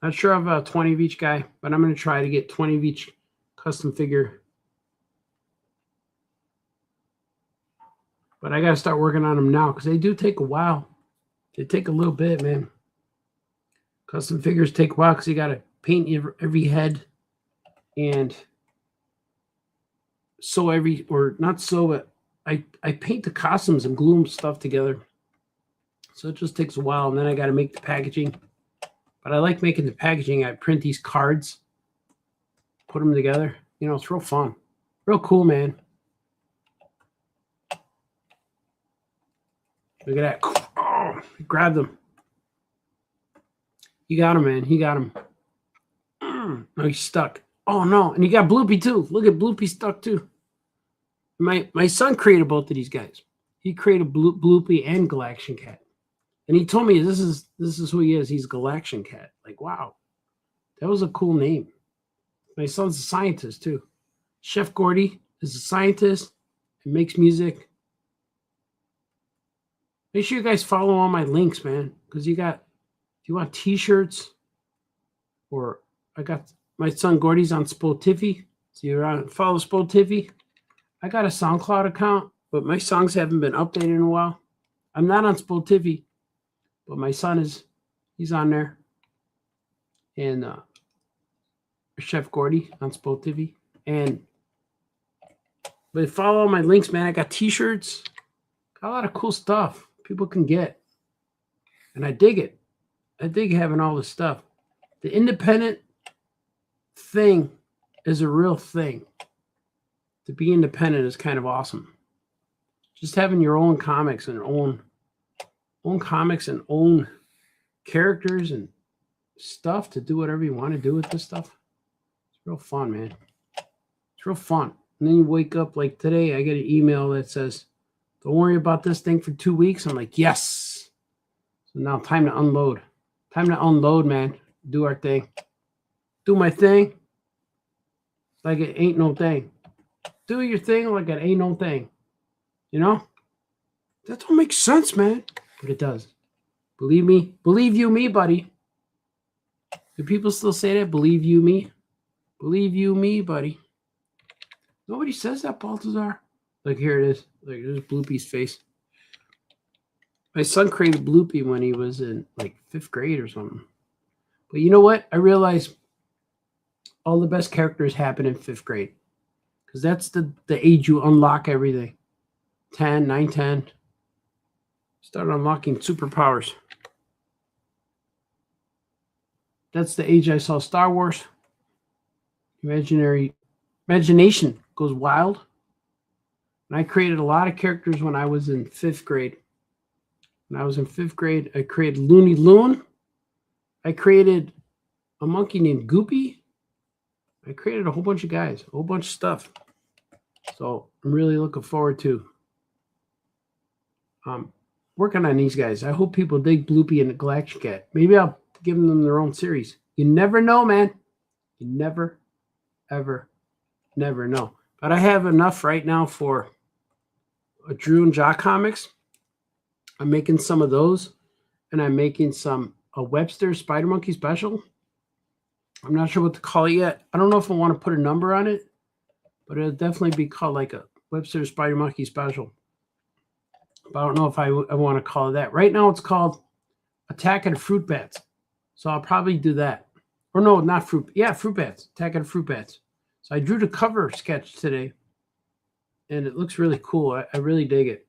Not sure of 20 of each guy, but I'm going to try to get 20 of each custom figure. But I got to start working on them now because they do take a while. They take a little bit, man. Custom figures take a while because you got to paint every head and sew but I paint the costumes and glue them stuff together. So it just takes a while, and then I got to make the packaging. But I like making the packaging. I print these cards, put them together. You know, it's real fun. Real cool, man. Look at that. Oh, grab them. He got him, man. He got him. No, he's stuck. Oh no, and he got Bloopy too. Look at Bloopy stuck too. My son created both of these guys. He created Bloopy and Galaction Cat, and he told me this is who he is. He's Galaction Cat. Like, wow, that was a cool name. My son's a scientist too. Chef Gordy is a scientist and makes music. Make sure you guys follow all my links, man, because if you want t-shirts, or I got my son Gordy's on Spotify. So you're on follow Spotify. I got a SoundCloud account, but my songs haven't been updated in a while. I'm not on Spotify, but my son is. He's on there. And Chef Gordy on Spotify. But follow all my links, man. I got t-shirts. Got a lot of cool stuff people can get. And I dig it. I dig having all this stuff. The independent thing is a real thing. To be independent is kind of awesome. Just having your own comics and own comics and own characters and stuff to do whatever you want to do with this stuff. It's real fun, man. It's real fun. And then you wake up like today, I get an email that says, don't worry about this thing for 2 weeks. I'm like, yes. So now time to unload. Time to unload, man. Do our thing. Do my thing. Like it ain't no thing. Do your thing like it ain't no thing. You know? That don't make sense, man. But it does. Believe me. Believe you me, buddy. Do people still say that? Believe you me? Believe you me, buddy. Nobody says that, Baltazar. Like, here it is. Like, there's Bloopy's face. My son created Bloopy when he was in, like, 5th grade or something. But you know what? I realized all the best characters happen in 5th grade. Because that's the age you unlock everything. 10, 9, 10. Start unlocking superpowers. That's the age I saw Star Wars. Imagination goes wild. And I created a lot of characters when I was in 5th grade. When I was in 5th grade, I created Looney Loon. I created a monkey named Goopy. I created a whole bunch of guys, a whole bunch of stuff. So I'm really looking forward to working on these guys. I hope people dig Bloopy and the Galaction Cat. Maybe I'll give them their own series. You never know, man. You never, ever, never know. But I have enough right now for a Drew and Jock comics. I'm making some of those, and I'm making a Webster Spider Monkey special. I'm not sure what to call it yet. I don't know if I want to put a number on it, but it'll definitely be called like a Webster Spider Monkey special. But I don't know if I want to call it that. Right now it's called Attack of the Fruit Bats. So I'll probably do that. Or no, not fruit. Yeah, Fruit Bats. Attack of the Fruit Bats. So I drew the cover sketch today, and it looks really cool. I really dig it.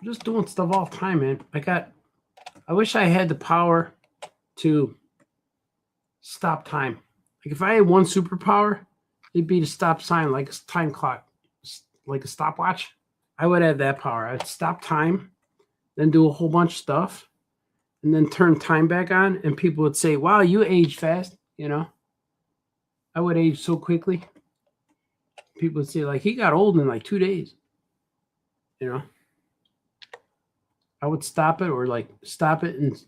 I'm just doing stuff all the time, man. I wish I had the power to stop time. Like if I had one superpower, it'd be to stop time, like a time clock, like a stopwatch. I would have that power. I'd stop time, then do a whole bunch of stuff, and then turn time back on, and people would say, wow, you age fast, you know? I would age so quickly. People would say, like, he got old in like 2 days, you know? I would stop it, or like stop it and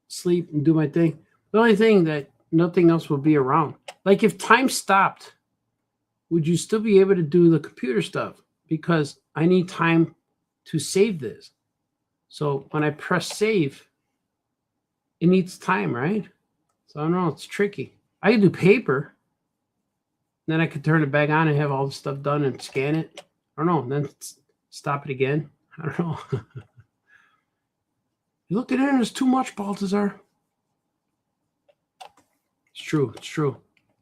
sleep and do my thing. The only thing that nothing else would be around. Like if time stopped, would you still be able to do the computer stuff? Because I need time to save this. So when I press save, it needs time, right? So I don't know, it's tricky. I can do paper. Then I could turn it back on and have all the stuff done and scan it. I don't know, and then stop it again. I don't know. You look at it, it's too much, Baltazar. It's true, it's true.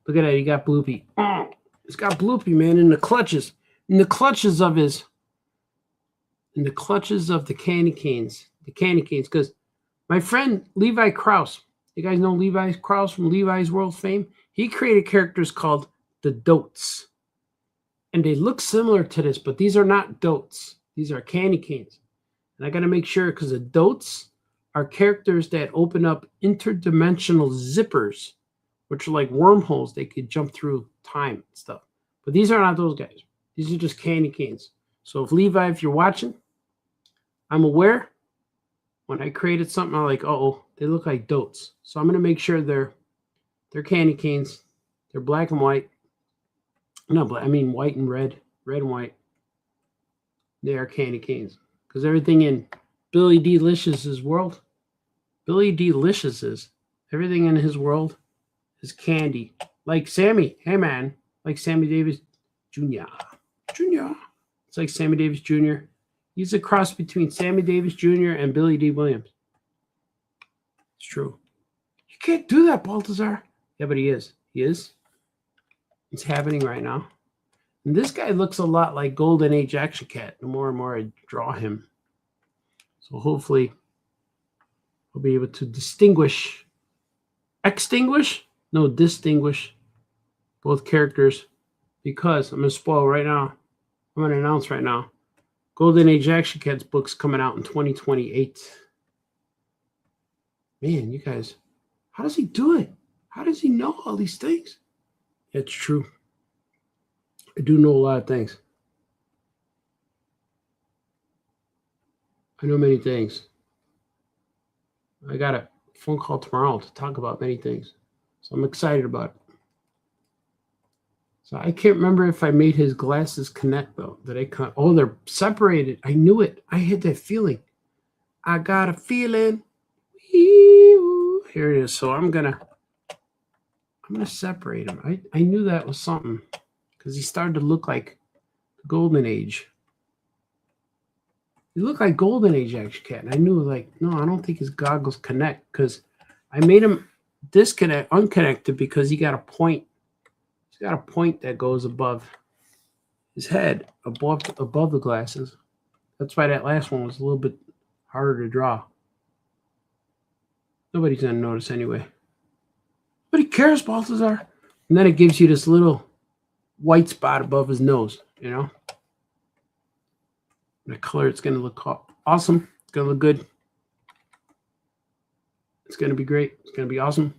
Look at that, he got Bloopy. Oh, he's got Bloopy, man, in the clutches. In the clutches of the candy canes. The candy canes, because my friend Levi Krause, you guys know Levi Krause from Levi's World fame? He created characters called the Dotes. And they look similar to this, but these are not Dotes. These are candy canes. And I got to make sure because the dotes are characters that open up interdimensional zippers, which are like wormholes. They could jump through time and stuff. But these are not those guys. These are just candy canes. So if Levi, if you're watching, I'm aware when I created something, I'm like, oh, they look like dotes. So I'm going to make sure they're candy canes. They're black and white. No, but I mean white and red and white. They are candy canes. Because everything in Billy D. Licious' world, Billy D. Licious' everything in his world is candy. Like Sammy. Hey, man. Like Sammy Davis Jr. It's like Sammy Davis Jr. He's a cross between Sammy Davis Jr. and Billy D. Williams. It's true. You can't do that, Baltazar. Yeah, but he is. He is. It's happening right now. And this guy looks a lot like Golden Age Action Cat. The more and more I draw him. So hopefully I'll be able to distinguish both characters, because I'm going to spoil right now. I'm going to announce right now. Golden Age Action Cat's book's coming out in 2028. Man, you guys, how does he do it? How does he know all these things? It's true. I do know a lot of things. I know many things. I got a phone call tomorrow to talk about many things. So I'm excited about it. So I can't remember if I made his glasses connect, though. Oh, they're separated. I knew it. I had that feeling. I got a feeling. Here it is. So I'm gonna separate him. I knew that was something because he started to look like the Golden Age. He looked like Golden Age Action Cat. And I knew, like, no, I don't think his goggles connect, because I made him unconnected because he got a point. He's got a point that goes above his head, above the glasses. That's why that last one was a little bit harder to draw. Nobody's going to notice anyway. Nobody cares, Balthazar. And then it gives you this little white spot above his nose, you know? The color, it's going to look awesome. It's going to look good. It's going to be great. It's going to be awesome.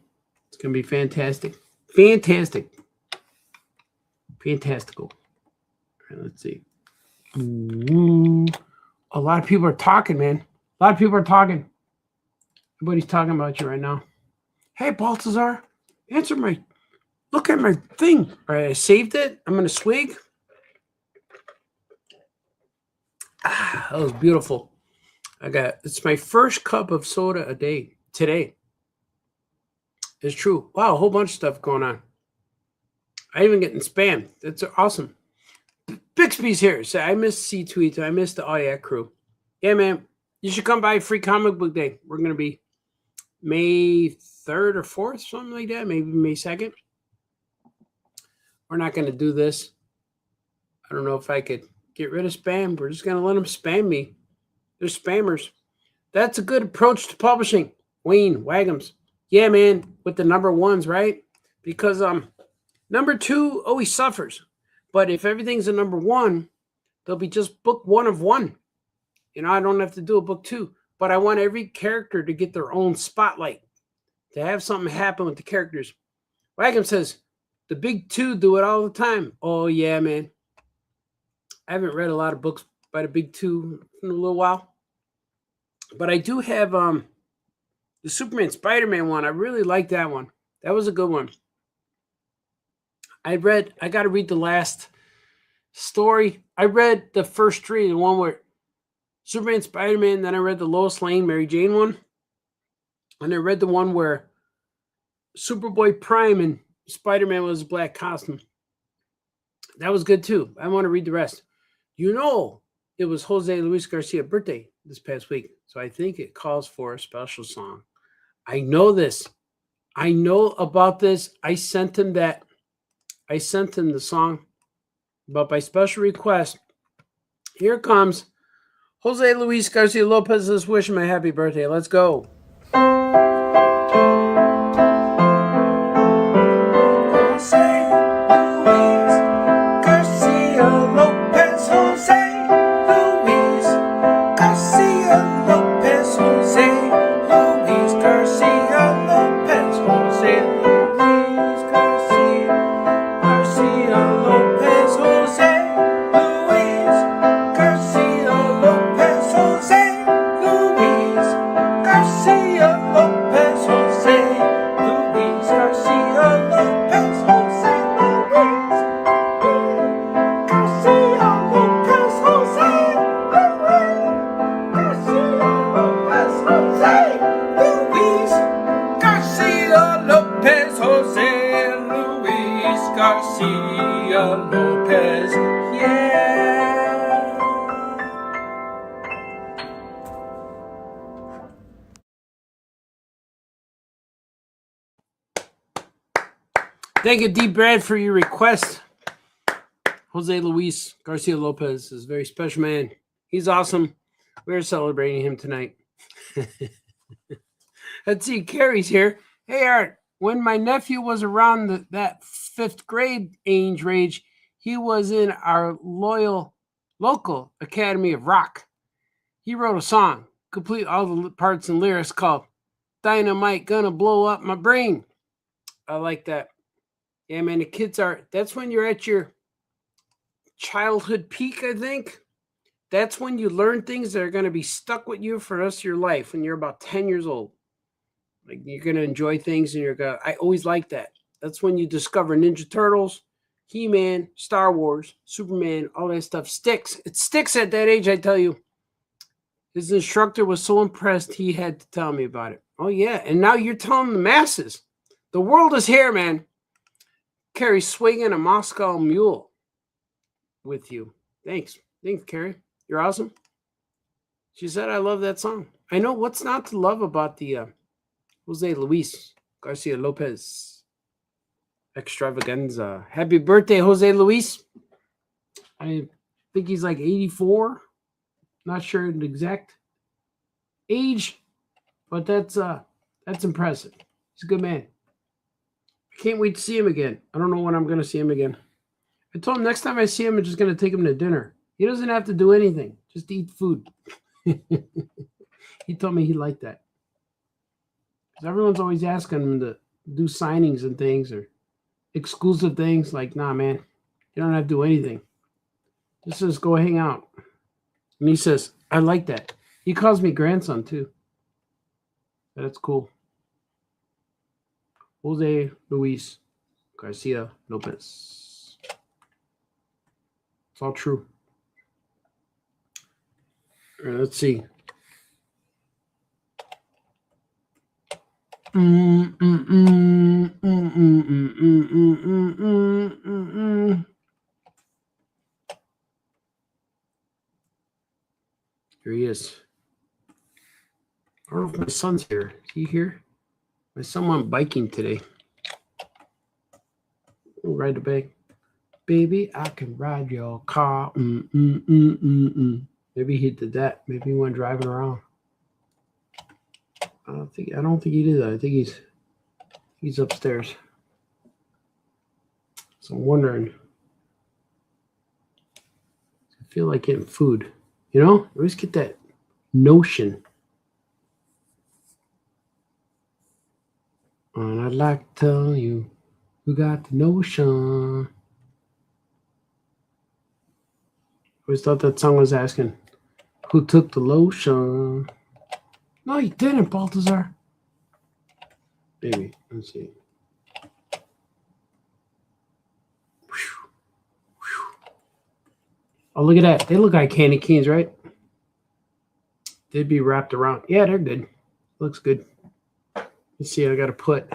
It's going to be fantastic. Fantastic. Fantastical. All right, let's see. Ooh. A lot of people are talking, man. A lot of people are talking. Everybody's talking about you right now. Hey, Balthazar, look at my thing. All right, I saved it. I'm going to swig. That was beautiful. It's my first cup of soda a day today. It's true. Wow, a whole bunch of stuff going on. I even getting spam. That's awesome. Bixby's here. So I miss C2E2. I miss the Audiac crew. Yeah, man. You should come by Free Comic Book Day. We're going to be May 3rd or 4th, something like that. Maybe May 2nd. We're not going to do this. I don't know if I could get rid of spam. We're just going to let them spam me. They're spammers. That's a good approach to publishing. Wayne Wagums. Yeah, man, with the number ones, right? Because number 2 always suffers. But if everything's a number 1, there'll be just book 1 of 1. You know, I don't have to do a book 2. But I want every character to get their own spotlight. To have something happen with the characters. Wagum says, the big 2 do it all the time. Oh, yeah, man. I haven't read a lot of books by the big 2 in a little while. But I do have the Superman Spider-Man one. I really like that one. That was a good one. I got to read the last story. I read the first 3, the one where Superman, Spider-Man, then I read the Lois Lane, Mary Jane one. And I read the one where Superboy Prime and Spider-Man was a black costume. That was good too. I want to read the rest. You know, it was Jose Luis Garcia's birthday this past week. So I think it calls for a special song. I know this. I know about this. I sent him the song. But by special request, here comes Jose Luis Garcia Lopez is wishing me a happy birthday. Let's go. Garcia Lopez, Jose Luis Garcia Thank you, D. Brad, for your request. Jose Luis Garcia Lopez is a very special man. He's awesome. We're celebrating him tonight. Let's see, Carrie's here. Hey, Art, when my nephew was around that 5th grade age range, he was in our local Academy of Rock. He wrote a song, complete all the parts and lyrics, called Dynamite Gonna Blow Up My Brain. I like that. Yeah, man, the kids that's when you're at your childhood peak, I think. That's when you learn things that are going to be stuck with you for the rest of your life when you're about 10 years old. Like, you're going to enjoy things and I always like that. That's when you discover Ninja Turtles, He-Man, Star Wars, Superman, all that stuff sticks. It sticks at that age, I tell you. His instructor was so impressed he had to tell me about it. Oh, yeah. And now you're telling the masses. The world is here, man. Carrie swinging a Moscow Mule with you. Thanks. Thanks, Carrie. You're awesome. She said, I love that song. I know what's not to love about the Jose Luis Garcia Lopez extravaganza. Happy birthday, Jose Luis. I think he's like 84. Not sure the exact age, but that's impressive. He's a good man. I can't wait to see him again. I don't know when I'm going to see him again. I told him next time I see him, I'm just going to take him to dinner. He doesn't have to do anything. Just eat food. He told me he liked that. Because everyone's always asking him to do signings and things or exclusive things. Like, nah, man, you don't have to do anything. Just go hang out. And he says, I like that. He calls me grandson, too. That's cool. Jose Luis Garcia Lopez. It's all true. All right, let's see. Here he is. I don't know if my son's here. Is he here? My son went biking today. We'll ride the bike. Baby, I can ride your car. Maybe he did that. Maybe he went driving around. I don't think he did that. I think he's upstairs. So I'm wondering. I feel like getting food. You know, I always get that notion. And I'd like to tell you who got the notion. I always thought that song was asking who took the lotion. No, he didn't, Baltazar. Maybe. Let's see. Oh, look at that. They look like candy canes, right? They'd be wrapped around. Yeah, they're good. Looks good. Let's see. I got to put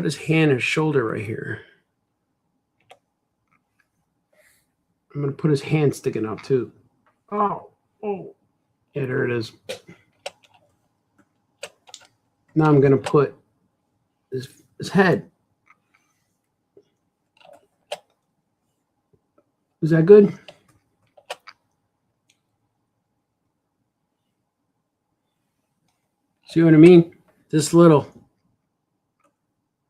his hand and shoulder right here. I'm going to put his hand sticking out, too. Oh. Yeah, there it is. Now I'm going to put his head. Is that good? See what I mean? This little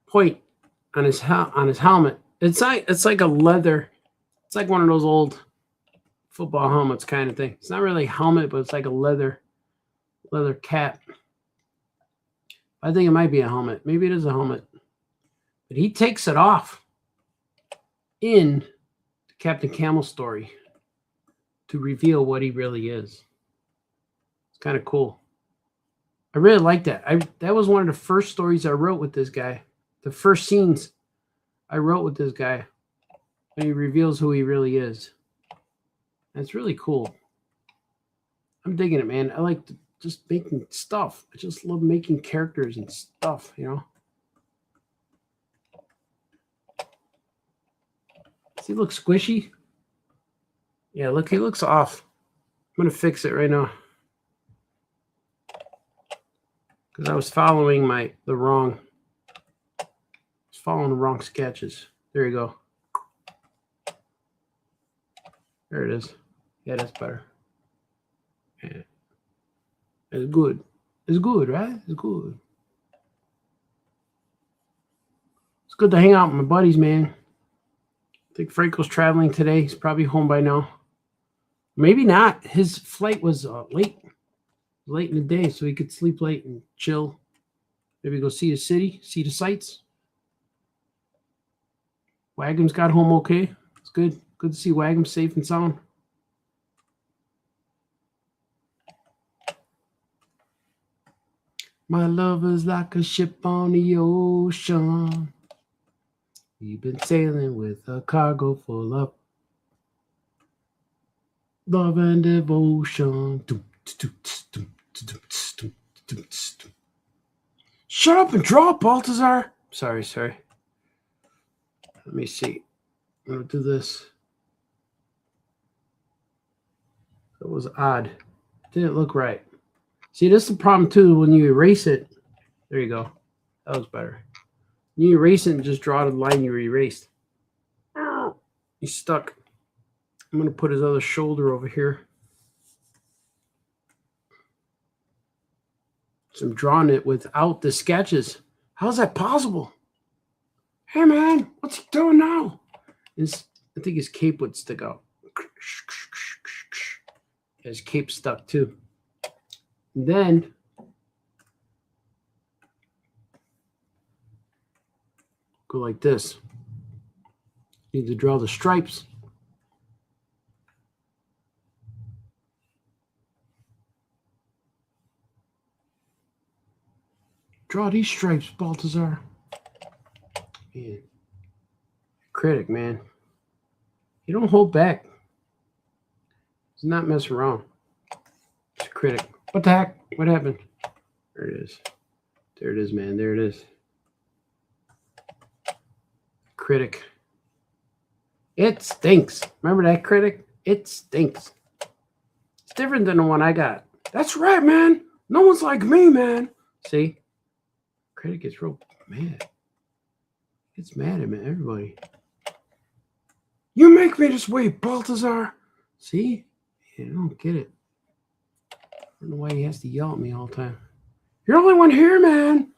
point on his helmet. It's like a leather. It's like one of those old football helmets kind of thing. It's not really a helmet, but it's like a leather cap. I think it might be a helmet. Maybe it is a helmet. But he takes it off in the Captain Camel story to reveal what he really is. It's kind of cool. I really like that. That was one of the first stories I wrote with this guy. The first scenes I wrote with this guy when he reveals who he really is. That's really cool. I'm digging it, man. I like just making stuff. I just love making characters and stuff, you know. Does he look squishy? Yeah, look, he looks off. I'm going to fix it right now. Because I was following the wrong following the wrong sketches. There you go. There it is. Yeah, that's better. Yeah. It's good. It's good, right? It's good. It's good to hang out with my buddies, man. I think Franco's traveling today. He's probably home by now. Maybe not. His flight was late in the day, so he could sleep late and chill. Maybe go see the city, see the sights. Wagham's got home okay. It's good. Good to see Wagam safe and sound. My love is like a ship on the ocean. We've been sailing with a cargo full of love and devotion. Shut up and draw, Baltazar. Sorry. Let me see. I'm going to do this. That was odd. Didn't look right. See, this is the problem, too, when you erase it. There you go. That was better. You erase it and just draw the line you erased. He's stuck. I'm going to put his other shoulder over here. So I'm drawing it without the sketches. How's that possible? Hey, man, what's he doing now? I think his cape would stick out. His cape stuck, too. And then go like this. Need to draw the stripes. Draw these stripes, Baltazar. Man. Critic, man. You don't hold back. He's not messing around. It's a critic. What the heck? What happened? There it is. There it is, man. There it is. Critic. It stinks. Remember that critic? It stinks. It's different than the one I got. That's right, man. No one's like me, man. See? Critic gets real mad. Gets mad at me, everybody. You make me this way, Baltazar. See? Yeah, I don't get it. I don't know why he has to yell at me all the time. You're the only one here, man.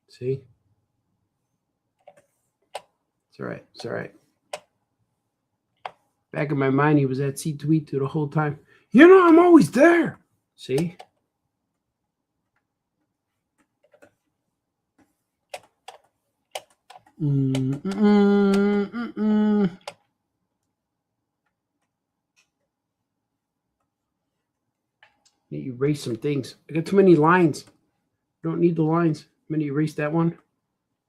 See? It's all right. It's all right. Back in my mind, he was at C2E2 the whole time. You know, I'm always there. See? Need to erase some things. I got too many lines. Don't need the lines. I'm going to erase that one. I'm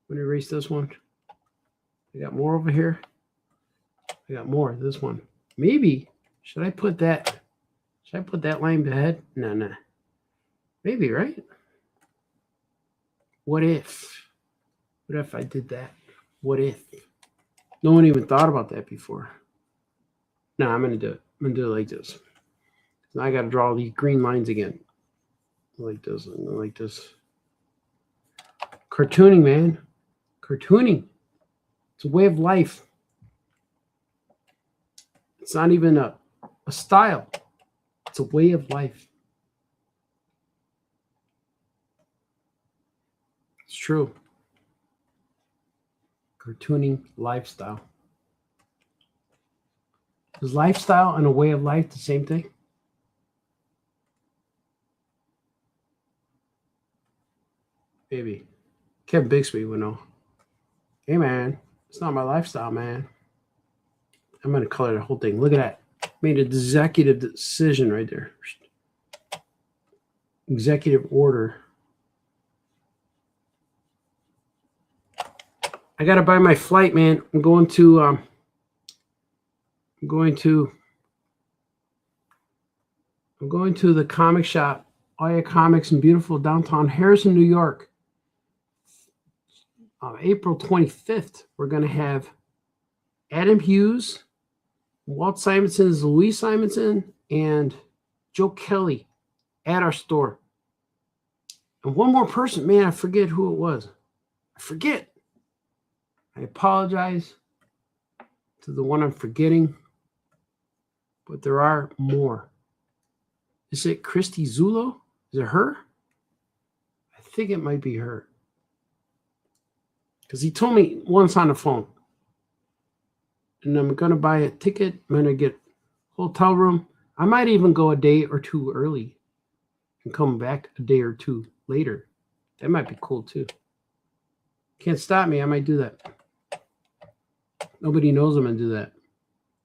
going to erase this one. I got more over here. I got more. This one. Maybe. Should I put that? Should I put that line ahead? No. Maybe, right? What if? What if I did that? What if? No one even thought about that before. No, I'm going to do it. I'm going to do it like this. Now I got to draw these green lines again. Like this. Like this. Cartooning, man. Cartooning. It's a way of life. It's not even a style. It's a way of life. It's true. Cartooning lifestyle. Is lifestyle and a way of life the same thing? Maybe. Kevin Bixby would know. Hey, man. It's not my lifestyle, man. I'm going to color the whole thing. Look at that. Made an executive decision right there. Executive order. I got to buy my flight, man. I'm going to the comic shop, Aya Comics in beautiful downtown Harrison, New York. April 25th, we're going to have Adam Hughes, Walt Simonson, Louise Simonson, and Joe Kelly at our store. And one more person, man, I forget who it was. I forget. I apologize to the one I'm forgetting, but there are more. Is it Christy Zulo? Is it her? I think it might be her. Because he told me once on the phone. And I'm going to buy a ticket. I'm going to get hotel room. I might even go a day or two early and come back a day or two later. That might be cool too. Can't stop me. I might do that. Nobody knows I'm going to do that.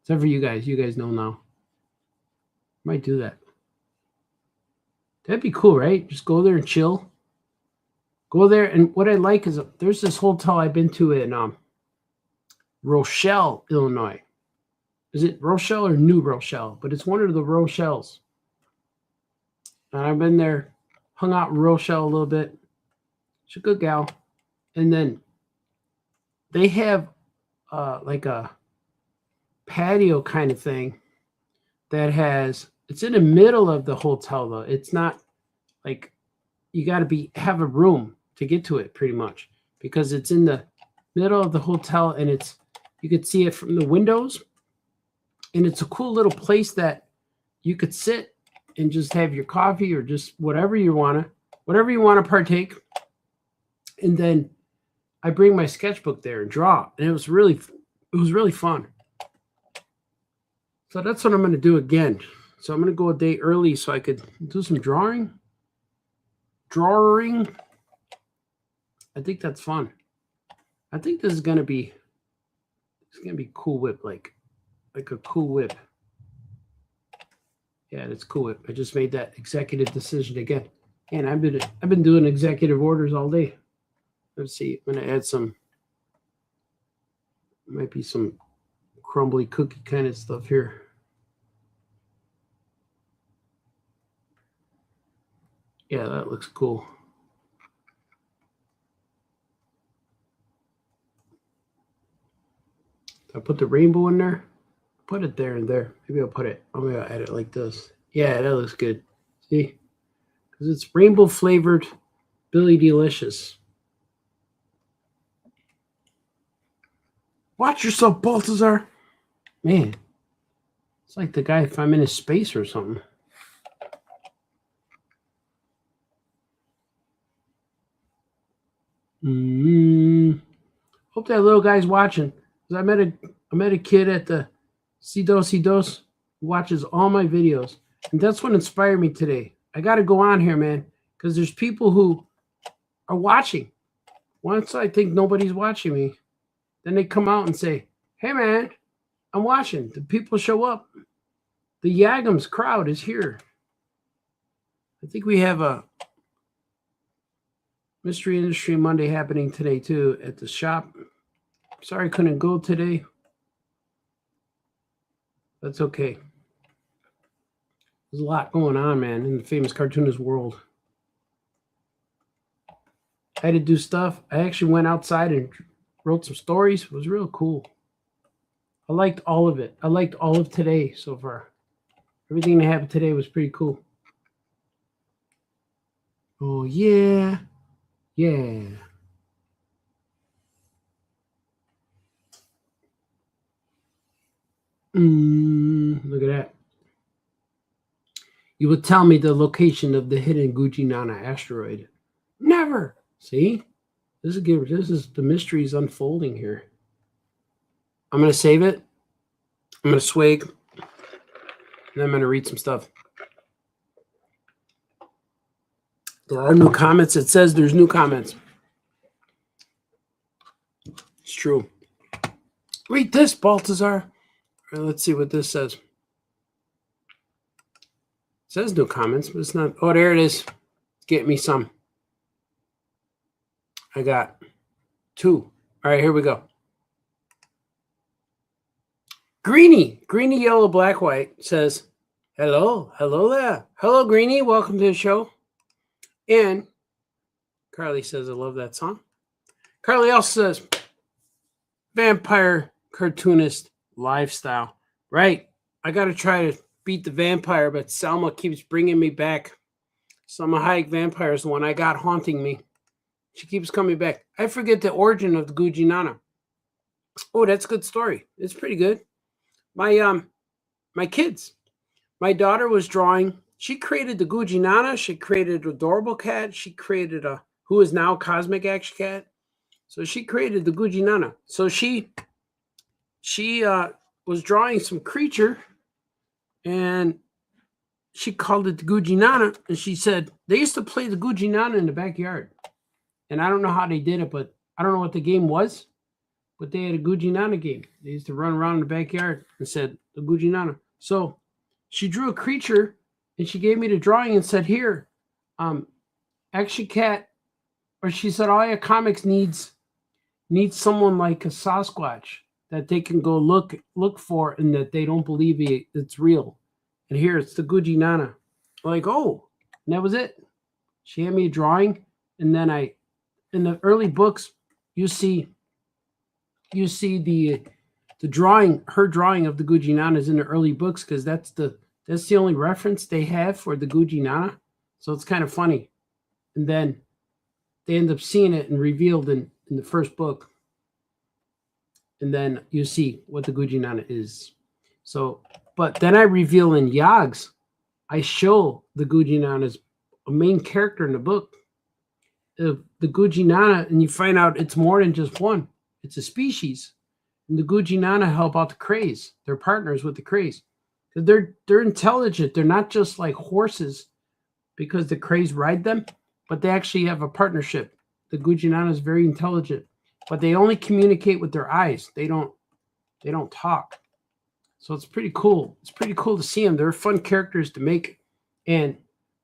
Except for you guys. You guys know now. Might do that. That'd be cool, right? Just go there and chill. Go there. And what I like is there's this hotel I've been to in Rochelle, Illinois. Is it Rochelle or New Rochelle? But it's one of the Rochelles. And I've been there, hung out in Rochelle a little bit. She's a good gal. And then they have like a patio kind of thing that has, it's in the middle of the hotel though. It's not like you got to have a room to get to it pretty much because it's in the middle of the hotel and it's, you could see it from the windows and it's a cool little place that you could sit and just have your coffee or just whatever you want to partake. And then I bring my sketchbook there and draw. And it was really fun. So that's what I'm going to do again. So I'm going to go a day early so I could do some drawing. I think that's fun. I think this is going to be, cool whip, like a cool whip. Yeah, that's cool whip. I just made that executive decision again. And I've been doing executive orders all day. Let's see. I'm going to add some, might be some crumbly cookie kind of stuff here. Yeah, that looks cool. I put the rainbow in there. Put it there and there. Maybe I'll put it. Maybe I'll add it like this. Yeah, that looks good. See? Because it's rainbow flavored Billy Delicious. Watch yourself, Balthazar. Man, it's like the guy if I'm in his space or something. Hope that little guy's watching. I met a kid at the C2E2 who watches all my videos. And that's what inspired me today. I got to go on here, man, because there's people who are watching. Once I think nobody's watching me, then they come out and say, hey, man, I'm watching. The people show up. The Yagams crowd is here. I think we have a Mystery Industry Monday happening today, too, at the shop. Sorry I couldn't go today. That's okay. There's a lot going on, man, in the famous cartoonist world. I had to do stuff. I actually went outside and wrote some stories. It was real cool. I liked all of it. I liked all of today so far. Everything that happened today was pretty cool. Oh, yeah. Yeah. Look at that. You will tell me the location of the hidden Gucci Nana asteroid. Never. See? This is the mysteries unfolding here. I'm going to save it. I'm going to swig. And I'm going to read some stuff. There are new comments. It says there's new comments. It's true. Read this, Balthazar. Let's see what this says. It says no comments, but it's not. Oh, there it is. Get me some. I got 2. All right, here we go. Greenie, yellow, black, white says, hello there. Hello, Greenie. Welcome to the show. And Carly says, I love that song. Carly also says, vampire cartoonist lifestyle. Right. I got to try to beat the vampire, but Selma keeps bringing me back. Selma Hayek Vampire is the one I got haunting me. She keeps coming back. I forget the origin of the Gucci Nana. Oh, that's a good story. It's pretty good. My kids. My daughter was drawing. She created the Gucci Nana. She created Adorable Cat. She created a who is now Cosmic Action Cat. So she created the Gucci Nana. So she was drawing some creature, and she called it the Gucci Nana. And she said they used to play the Gucci Nana in the backyard. And I don't know how they did it, but I don't know what the game was. But they had a Gucci Nana game. They used to run around in the backyard and said the Gucci Nana. So she drew a creature, and she gave me the drawing and said, "Here, Action Cat," or she said, "All your comics needs someone like a Sasquatch that they can go look for, and that they don't believe it's real. And here it's the Gucci Nana." I'm like, oh, and that was it. She had me a drawing, and then in the early books, you see the drawing, her drawing of the Gucci Nana is in the early books because that's the only reference they have for the Gucci Nana. So it's kind of funny. And then they end up seeing it and revealed in the first book. And then you see what the Gucci Nana is. So, but then I reveal in Yogs, I show the Gucci Nana as a main character in the book. The Gucci Nana, and you find out it's more than just one. It's a species. And the Gucci Nana help out the Crays. They're partners with the Crays. They're intelligent. They're not just like horses because the Crays ride them, but they actually have a partnership. The Gucci Nana is very intelligent, but they only communicate with their eyes. They don't talk. So it's pretty cool. It's pretty cool to see them. They're fun characters to make, and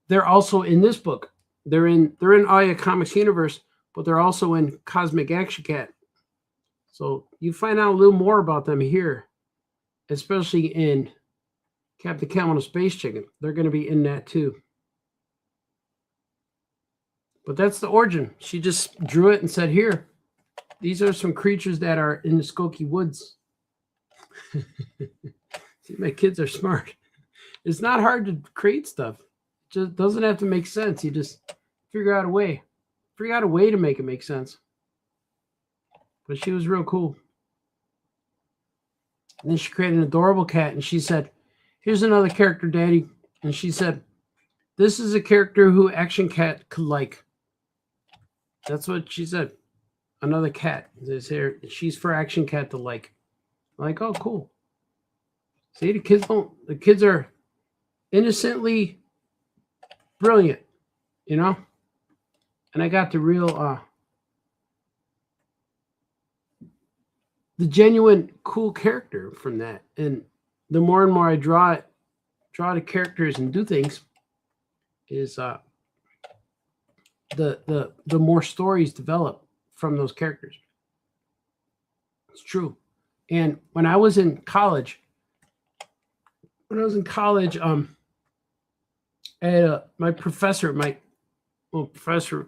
they're also in this book. They're in Aya Comics universe, but they're also in Cosmic Action Cat. So you find out a little more about them here, especially in Captain Camel and the Space Chicken. They're going to be in that too. But that's the origin. She just drew it and said, here, these are some creatures that are in the Skokie Woods. See, my kids are smart. It's not hard to create stuff. It just doesn't have to make sense. You just figure out a way. Figure out a way to make it make sense. But she was real cool. And then she created an Adorable Cat, and she said, here's another character, Daddy. And she said, this is a character who Action Cat could like. That's what she said. Another cat. She's for Action Cat to like. I'm like, oh, cool. See, the kids are innocently brilliant, you know? And I got the real, the genuine cool character from that. And the more and more I draw the characters and do things, is the more stories develop from those characters. It's true. And when I was in college, my professor,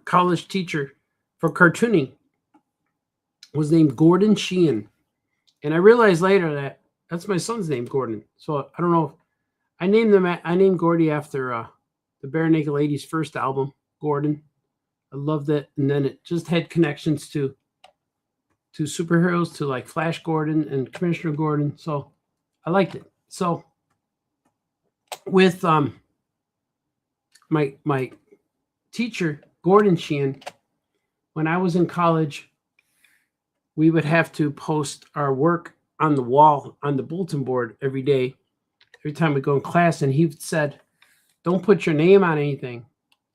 college teacher for cartooning was named Gordon Sheehan. And I realized later that that's my son's name, Gordon. So I don't know if I named Gordy after the Bare Naked Ladies' first album, Gordon. I loved it. And then it just had connections to superheroes, to like Flash Gordon and Commissioner Gordon. So I liked it. So with my teacher, Gordon Sheehan, when I was in college, we would have to post our work on the wall, on the bulletin board every day, every time we go in class. And he said, don't put your name on anything,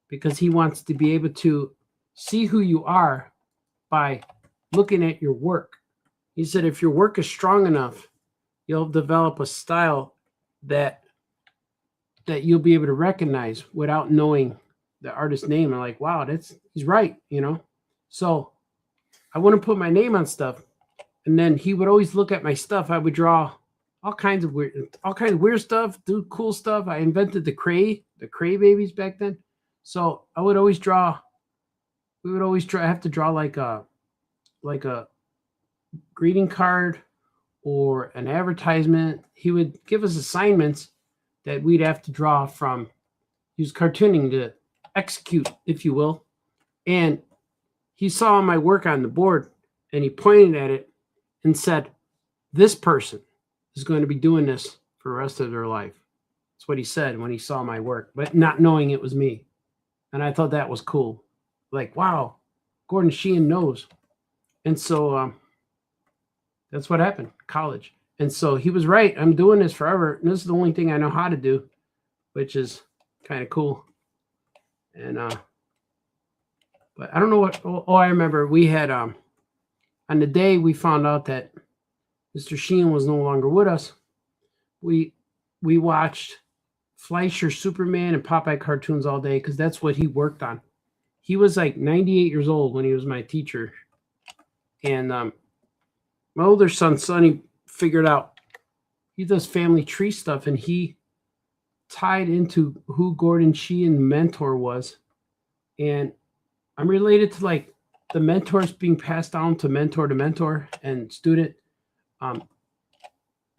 because he wants to be able to see who you are by looking at your work. He said, if your work is strong enough, you'll develop a style that you'll be able to recognize without knowing the artist's name. I'm like, wow, he's right, you know? So I wouldn't put my name on stuff. And then he would always look at my stuff. I would draw all kinds of weird stuff, do cool stuff. I invented the Cray babies back then. So I would always draw, have to draw like a greeting card or an advertisement. He would give us assignments that we'd have to draw from, use cartooning to execute, if you will. And he saw my work on the board and he pointed at it and said, this person is going to be doing this for the rest of their life. That's what he said when he saw my work, but not knowing it was me. And I thought that was cool. Like, wow, Gordon Sheehan knows. And so that's what happened, college. And so he was right. I'm doing this forever. And this is the only thing I know how to do, which is kind of cool. And but I don't know what. Oh, I remember we had on the day we found out that Mr. Sheehan was no longer with us. We watched Fleischer Superman and Popeye cartoons all day because that's what he worked on. He was like 98 years old when he was my teacher, and my older son Sonny figured out he does family tree stuff, and he tied into who Gordon Sheehan's mentor was, and I'm related to like the mentors being passed down to mentor and student. I'm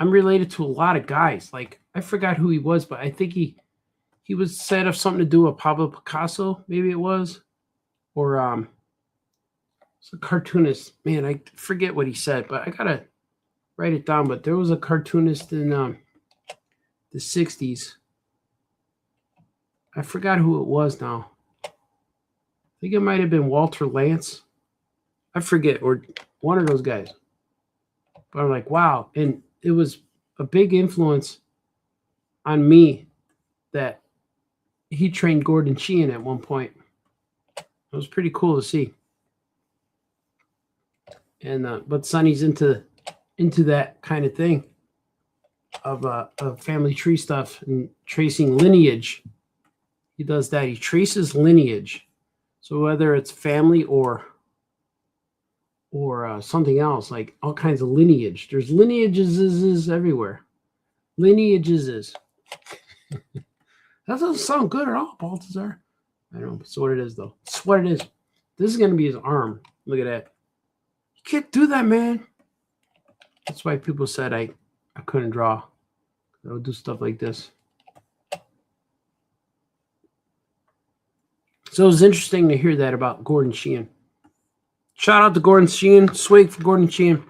related to a lot of guys. Like I forgot who he was, but I think he was said of something to do with Pablo Picasso, maybe it was, or it's a cartoonist. Man, I forget what he said, but I gotta write it down. But there was a cartoonist in the 60s. I forgot who it was now. I think it might have been Walter Lantz. I forget, or one of those guys. But I'm like, wow. And it was a big influence on me that he trained Gordon Sheehan at one point. It was pretty cool to see. And but Sonny's into that kind of thing of family tree stuff and tracing lineage. He does that. He traces lineage. So whether it's family or something else, like all kinds of lineage. There's lineages everywhere. Lineages. That doesn't sound good at all, Baltazar. I don't know. It's what it is, though. It's what it is. This is going to be his arm. Look at that. You can't do that, man. That's why people said I couldn't draw. I would do stuff like this. So it was interesting to hear that about Gordon Sheehan. Shout out to Gordon Sheehan. Swig for Gordon Sheehan.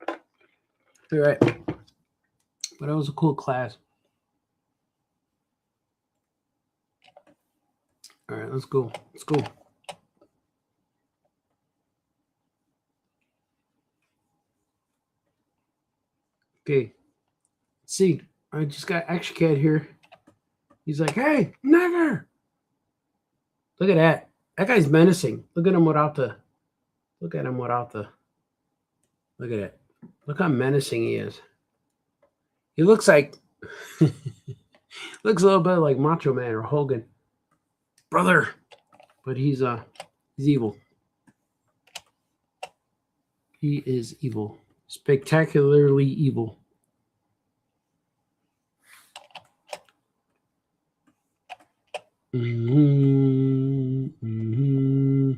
All right. But it was a cool class. All right, let's go. Let's go. Okay. Let's see. I just got Action Cat here. He's like, hey, nigger. Look at that. That guy's menacing. Look at him without the. Look at it. Look how menacing he is. He looks like. Looks a little bit like Macho Man or Hogan. Brother. But he's evil. He is evil. Spectacularly evil. Mm-hmm. Mm-hmm.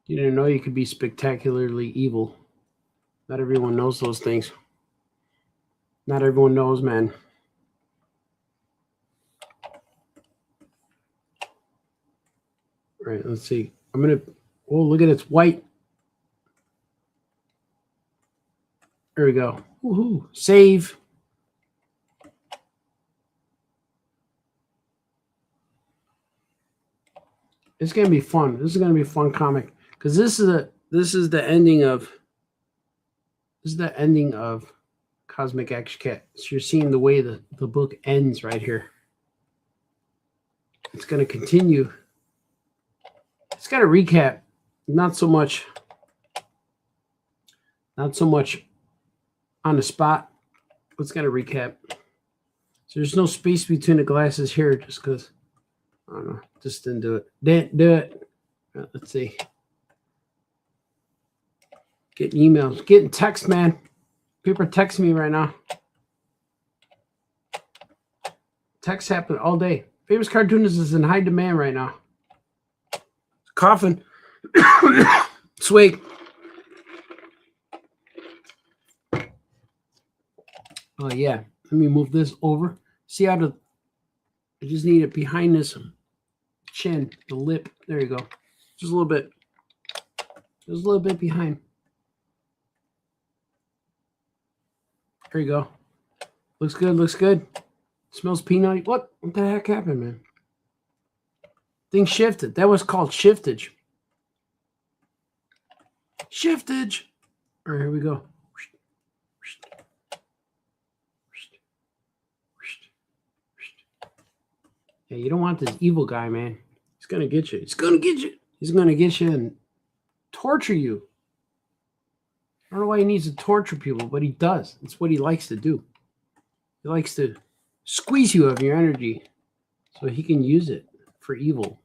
You didn't know you could be spectacularly evil. Not everyone knows those things. Not everyone knows, man. All right, let's see. I'm going to... Oh, look at it. It's white. There we go. Woohoo. Save. It's gonna be fun. This is gonna be a fun comic because this is the ending of Cosmic Action Cat. So you're seeing the way the book ends right here. It's gonna continue. It's got a recap, not so much on the spot. It's got a recap. So there's no space between the glasses here, just because. I don't know. Just didn't do it. Didn't do it. Let's see. Getting emails. Getting text, man. People are texting me right now. Texts happen all day. Famous Cartoonist is in high demand right now. Coughing. Swig. Oh, yeah. Let me move this over. See how I just need it behind this chin, the lip. There you go. Just a little bit. Just a little bit behind. There you go. Looks good. Looks good. Smells peanutty. What the heck happened, man? Thing shifted. That was called shiftage. Shiftage. All right, here we go. Yeah, you don't want this evil guy, man. He's gonna get you. He's gonna get you. He's gonna get you and torture you. I don't know why he needs to torture people, but he does. It's what he likes to do. He likes to squeeze you of your energy so he can use it for evil.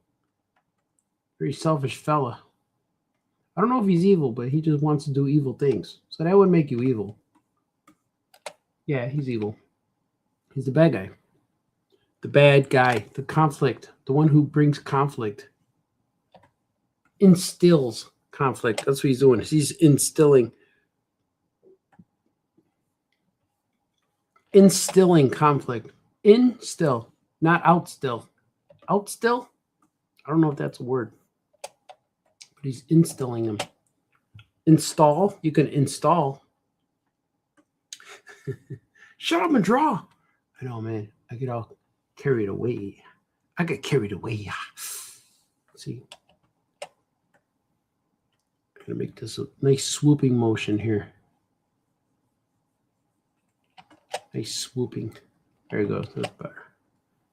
Very selfish fella. I don't know if he's evil, but he just wants to do evil things. So that would make you evil. Yeah, he's evil. He's the bad guy. The bad guy, the conflict, the one who brings conflict, instills conflict. That's what he's doing. He's instilling conflict. Instill, not outstill. Outstill? I don't know if that's a word, but he's instilling them. Install, you can install. Shut up and draw. I know, man. I get all carried away. I get carried away. Let's see. I'm gonna make this a nice swooping motion here. Nice swooping. There you go. That's better.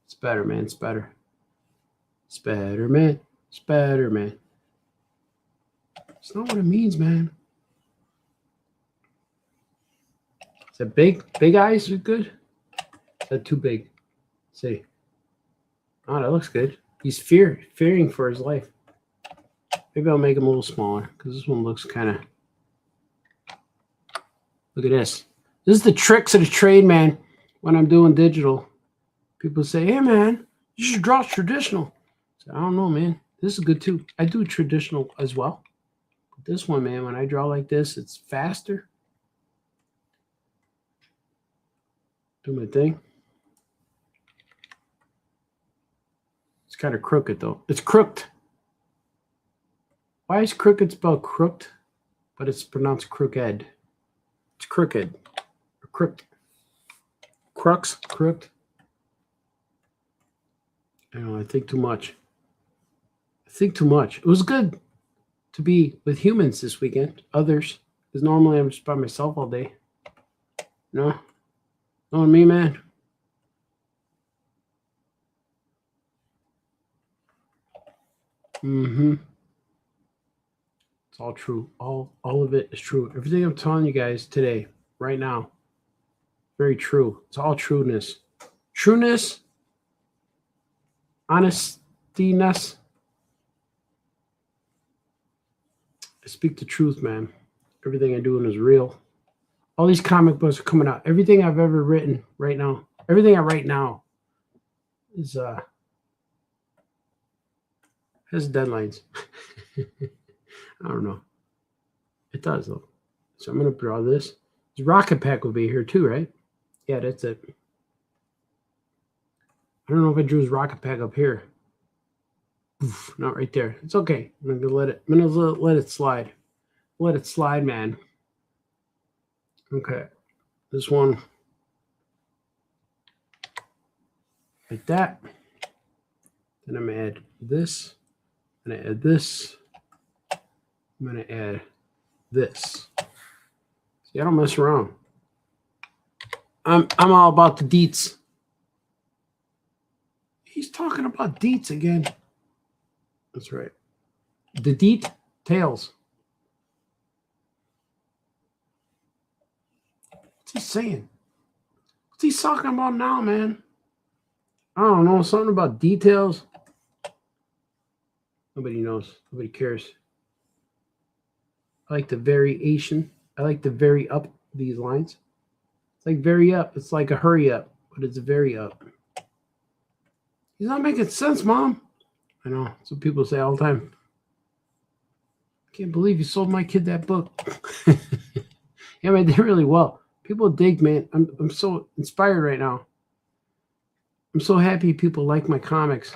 It's better, man. It's better. It's better, man. It's better, man. It's not what it means, man. Is that big? Big eyes are good? Is that too big? See. Oh, that looks good. He's fearing for his life. Maybe I'll make him a little smaller because this one looks kind of. Look at this. This is the tricks of the trade, man. When I'm doing digital, people say, "Hey, man, you should draw traditional." So, I don't know, man. This is good too. I do traditional as well. But this one, man, when I draw like this, it's faster. Do my thing. It's kind of crooked though. It's crooked. Why is crooked spelled crooked, but it's pronounced crooked? It's crooked. Or crooked. Crux, crooked. I know, I think too much. I think too much. It was good to be with humans this weekend. Others. Because normally I'm just by myself all day. No? Knowing me, man. Mm-hmm. It's all true. All of it is true. Everything I'm telling you guys today, right now, very true. It's all trueness. Trueness, honestiness. I speak the truth, man. Everything I'm doing is real. All these comic books are coming out. Everything I've ever written right now, everything I write now is has deadlines. I don't know. It does though. So I'm gonna draw this. The rocket pack will be here too, right? Yeah, that's it. I don't know if I drew his rocket pack up here. Oof, not right there. It's okay. I'm gonna let it slide. Let it slide, man. Okay. This one like that. Then I'm gonna add this. I'm gonna add this. I'm gonna add this. See, I don't mess around. I'm all about the deets. He's talking about deets again. That's right. The deet tails. What's he saying? What's he talking about now, man? I don't know. Something about details. Nobody knows. Nobody cares. I like the variation. I like to vary up these lines. It's like very up. It's like a hurry up, but it's a very up. He's not making sense, Mom. I know. That's what people say all the time. I can't believe you sold my kid that book. Yeah, man, they did really well. People dig, man. I'm so inspired right now. I'm so happy people like my comics.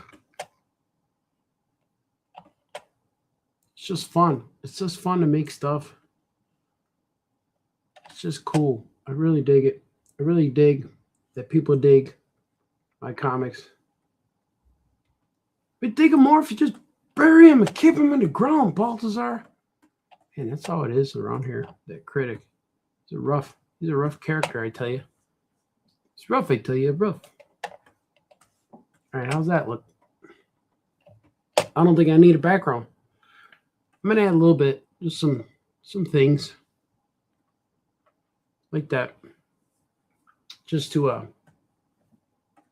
It's just fun. It's just fun to make stuff. It's just cool. I really dig it. I really dig that people dig my comics. But dig them more if you just bury them and keep them in the ground, Baltazar. And that's how it is around here. That critic. He's a rough character, I tell you. It's rough, I tell you, rough. All right, how's that look? I don't think I need a background. I'm gonna add a little bit, just some things like that, just to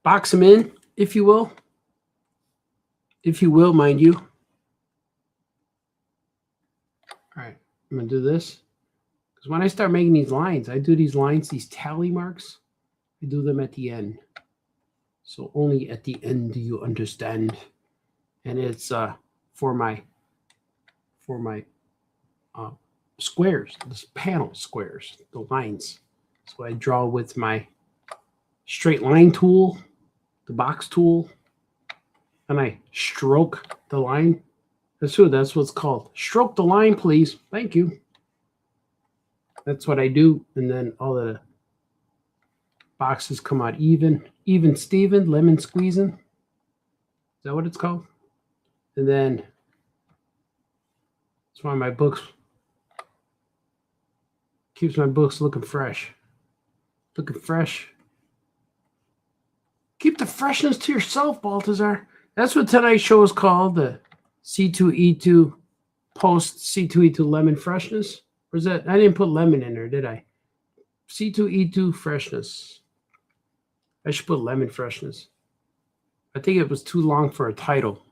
box them in, if you will, mind you. All right, I'm gonna do this because when I start making these lines, I do these lines, these tally marks. I do them at the end, so only at the end do you understand. And it's for my squares, this panel squares, the lines. So I draw with my straight line tool, the box tool, and I stroke the line. That's what's called. Stroke the line, please. Thank you. That's what I do. And then all the boxes come out even Steven, lemon squeezing. Is that what it's called? And then that's why my books keeps my books looking fresh. Looking fresh. Keep the freshness to yourself, Baltazar. That's what tonight's show is called, the C2E2 post C2E2 lemon freshness. Or is that? I didn't put lemon in there, did I? C2E2 freshness. I should put lemon freshness. I think it was too long for a title.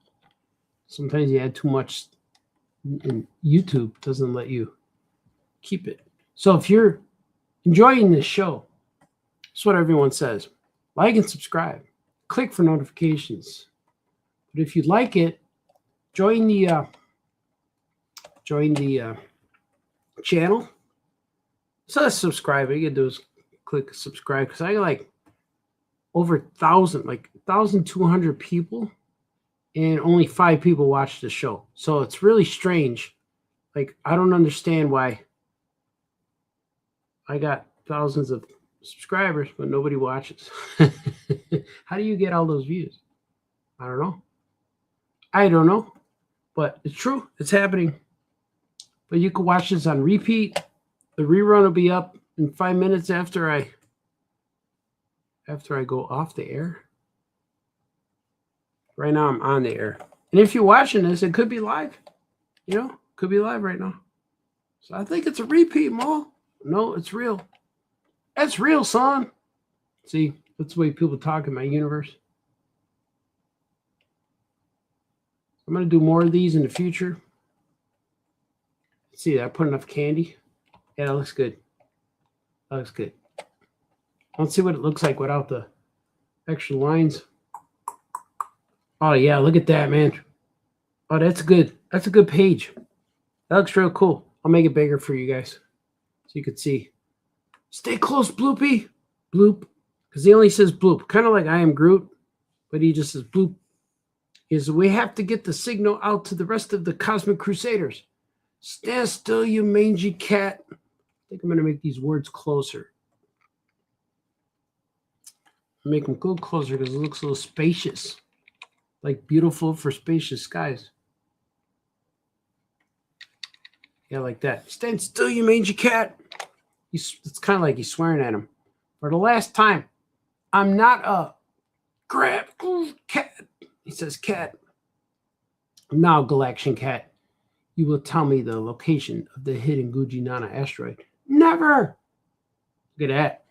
Sometimes you add too much and YouTube doesn't let you keep it. So if you're enjoying this show, that's what everyone says. Like and subscribe. Click for notifications. But if you like it, join the channel. So let's subscribe. All you can do is click subscribe because I got like over 1,000, like 1,200 people. And only 5 people watch the show. So it's really strange. Like, I don't understand why I got thousands of subscribers, but nobody watches. How do you get all those views? I don't know. But it's true. It's happening. But you can watch this on repeat. The rerun will be up in 5 minutes after I go off the air. Right now I'm on the air. And if you're watching this, it could be live. Could be live right now. So I think it's a repeat, Ma. No, it's real. That's real, son. See, that's the way people talk in my universe. I'm going to do more of these in the future. Let's see, I put enough candy. Yeah, that looks good. That looks good. Let's see what it looks like without the extra lines. Oh, yeah, look at that, man. Oh, that's good. That's a good page. That looks real cool. I'll make it bigger for you guys so you can see. Stay close, Bloopy. Bloop. Because he only says bloop. Kind of like I am Groot, but he just says bloop. We have to get the signal out to the rest of the Cosmic Crusaders. Stand still, you mangy cat. I think I'm going to make these words closer. Make them go closer because it looks a little spacious. Like beautiful for spacious skies. Yeah, like that. Stand still, you mangy cat. It's kind of like he's swearing at him. For the last time, I'm not a grab cat. He says cat. Now, Galaxian cat, you will tell me the location of the hidden Gujinana asteroid. Never. Look at that.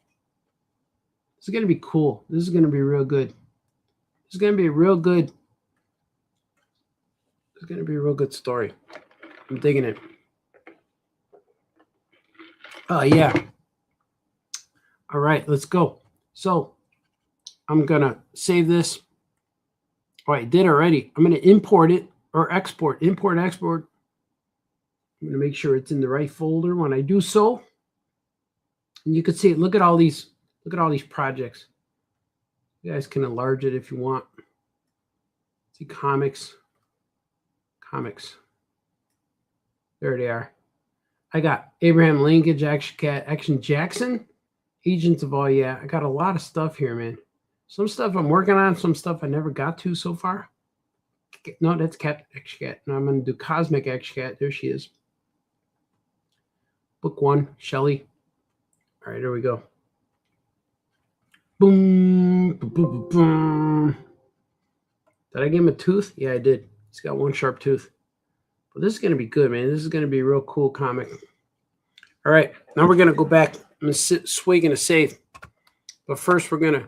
This is going to be cool. This is going to be real good. This is going to be a real good. It's going to be a real good story. I'm digging it. Oh, yeah. All right, let's go. So I'm going to save this. Oh, I did already. I'm going to import it or export. Import, export. I'm going to make sure it's in the right folder when I do so. And you can see it. Look at all these. Look at all these projects. You guys can enlarge it if you want. See comics. Comics. There they are. I got Abraham Lincoln, Action Jackson, Agents of All. Yeah, I got a lot of stuff here, man. Some stuff I'm working on, some stuff I never got to so far. No, that's Captain Action Cat. No, I'm going to do Cosmic Action Cat. There she is. Book 1, Shelly. All right, there we go. Boom, boom, boom, boom, boom. Did I give him a tooth? Yeah, I did. He's got one sharp tooth. But this is going to be good, man. This is going to be a real cool comic. All right, now we're going to go back. I'm going to swig in a safe. But first, we're going to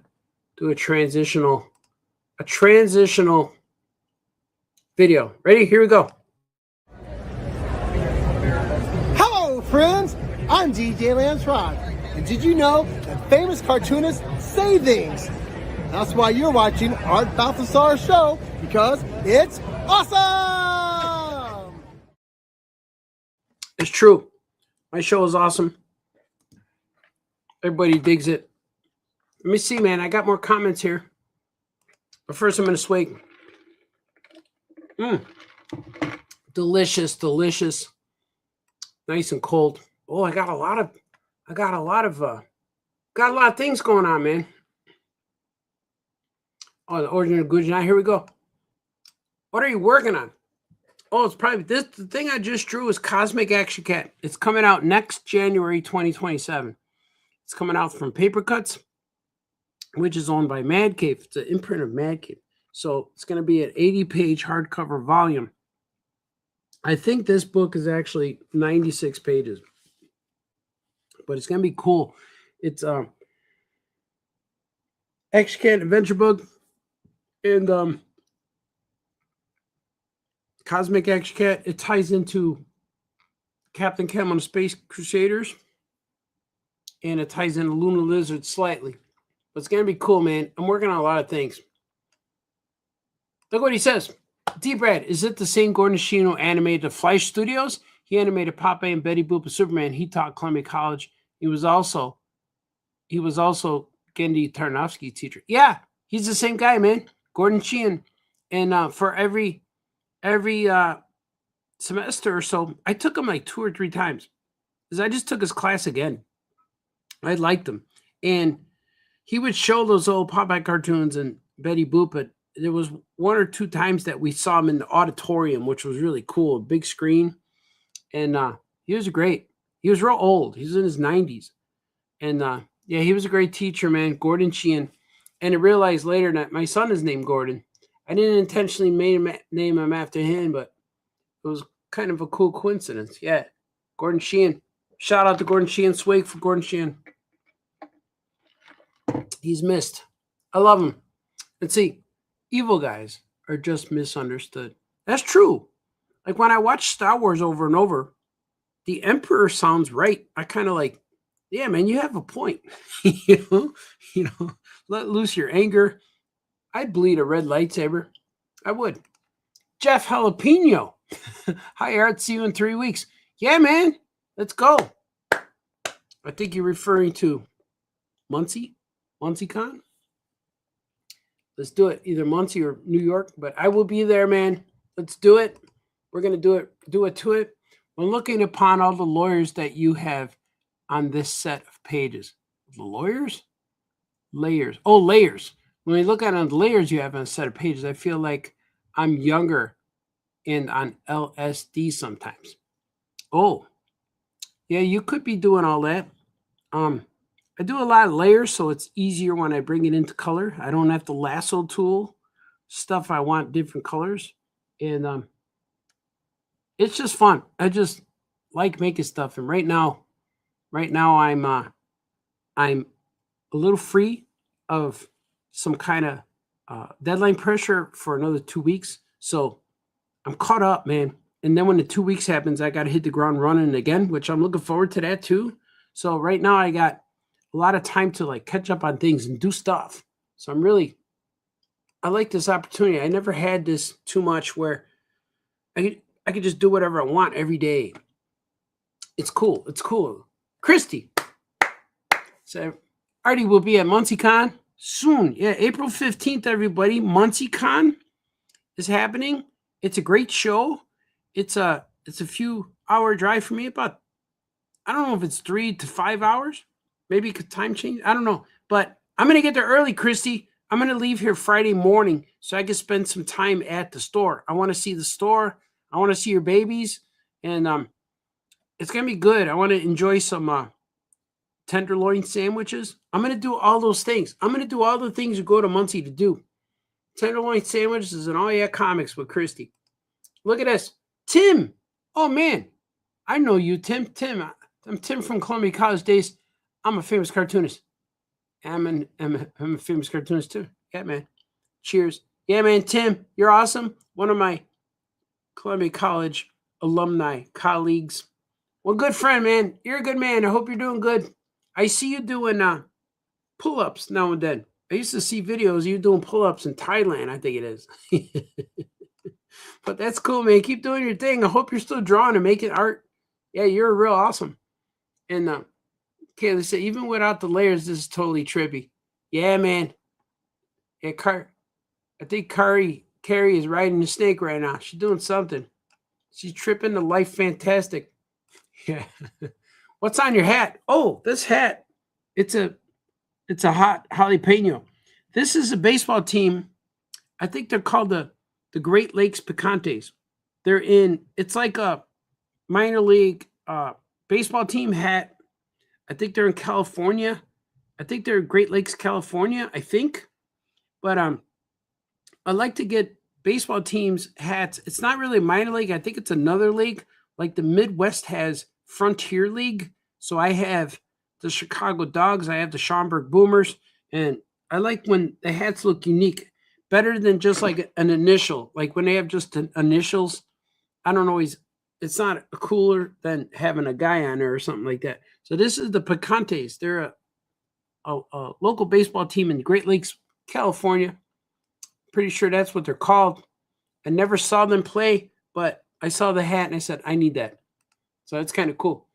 do a transitional video. Ready? Here we go. Hello, friends. I'm DJ Lance Rock. And did you know that famous cartoonists say things? That's why you're watching Art Balthazar's show, because it's awesome! It's true. My show is awesome. Everybody digs it. Let me see, man. I got more comments here. But first, I'm going to swig. Delicious, delicious. Nice and cold. Oh, I got a lot of things going on, man. Oh, the original goods. Now here we go. What are you working on? Oh, it's probably this. The thing I just drew is Cosmic Action Cat. It's coming out next January 2027. It's coming out from Paper Cuts, which is owned by Mad Cave. It's an imprint of Mad Cave. So it's going to be an 80-page hardcover volume. I think this book is actually 96 pages. But it's going to be cool. It's Action Cat Adventure book and Cosmic Action Cat. It ties into Captain Chem on the Space Crusaders. And it ties into Lunar Lizard slightly. But it's going to be cool, man. I'm working on a lot of things. Look what he says. D-Brad, is it the same Gordon Sheehan who animated the Flash Studios? He animated Popeye and Betty Boop and Superman. He taught Columbia College. He was also Gendy Tarnowski's teacher. Yeah, he's the same guy, man. Gordon Sheehan. And for every semester or so, I took him like 2 or 3 times. Because I just took his class again. I liked him. And he would show those old Popeye cartoons and Betty Boop, but there was 1 or 2 times that we saw him in the auditorium, which was really cool. Big screen. And he was great. He was real old. He was in his 90s. And yeah, he was a great teacher, man. Gordon Sheehan. And I realized later that my son is named Gordon. I didn't intentionally name him after him, but it was kind of a cool coincidence. Yeah, Gordon Sheehan. Shout out to Gordon Sheehan. Swig for Gordon Sheehan. He's missed. I love him. Let's see. Evil guys are just misunderstood. That's true. Like when I watch Star Wars over and over, the Emperor sounds right. I kind of like, yeah, man, you have a point. you know, let loose your anger. I'd bleed a red lightsaber. I would. Jeff Jalapeno. Hi, Art. See you in 3 weeks. Yeah, man. Let's go. I think you're referring to Muncie Con. Let's do it. Either Muncie or New York, but I will be there, man. Let's do it. We're going to do it to it. When looking upon all the lawyers that you have on this set of pages. The lawyers? Layers. Oh, layers. When we look at the layers you have on a set of pages, I feel like I'm younger and on LSD sometimes. Oh, yeah, you could be doing all that. I do a lot of layers, so it's easier when I bring it into color. I don't have to lasso tool stuff. I want different colors. And it's just fun. I just like making stuff. And right now I'm a little free of some kind of deadline pressure for another 2 weeks. So I'm caught up, man. And then when the 2 weeks happens, I got to hit the ground running again, which I'm looking forward to that too. So right now I got a lot of time to like catch up on things and do stuff. So I like this opportunity. I never had this too much where I could just do whatever I want every day. It's cool. It's cool. Christy. So Artie will be at MuncieCon soon. Yeah, April 15th, everybody. MuncieCon is happening. It's a great show. It's It's a few hour drive for me. About, I don't know if it's 3 to 5 hours. Maybe it could time change. I don't know. But I'm going to get there early, Christy. I'm going to leave here Friday morning so I can spend some time at the store. I want to see the store. I want to see your babies. And it's going to be good. I want to enjoy some tenderloin sandwiches. I'm going to do all those things. I'm going to do all the things you go to Muncie to do. Tenderloin sandwiches and all your comics with Christy. Look at this. Tim. Oh, man. I know you, Tim. I'm Tim from Columbia College days. I'm a famous cartoonist. I'm a famous cartoonist too. Yeah, man. Cheers. Yeah, man. Tim, you're awesome. One of my Columbia College alumni colleagues. Well, good friend, man. You're a good man. I hope you're doing good. I see you doing pull-ups now and then. I used to see videos of you doing pull-ups in Thailand, I think it is. But that's cool, man. Keep doing your thing. I hope you're still drawing and making art. Yeah, you're real awesome. And okay, let's say even without the layers, this is totally trippy. Yeah, man. Yeah, I think Carrie is riding the snake right now. She's doing something. She's tripping the life fantastic. Yeah. What's on your hat? Oh, this hat. It's a hot jalapeno. This is a baseball team. I think they're called the Great Lakes Picantes. It's like a minor league baseball team hat. I think they're in California. I think they're in Great Lakes, California, I think. But I like to get baseball teams hats. It's not really a minor league. I think it's another league. Like the Midwest has Frontier League. So I have the Chicago Dogs. I have the Schaumburg Boomers. And I like when the hats look unique. Better than just like an initial. Like when they have just initials, I don't always, it's not cooler than having a guy on there or something like that. So this is the Picantes. They're a local baseball team in Great Lakes, California. Pretty sure that's what they're called. I never saw them play, but I saw the hat and I said, I need that. So that's kind of cool.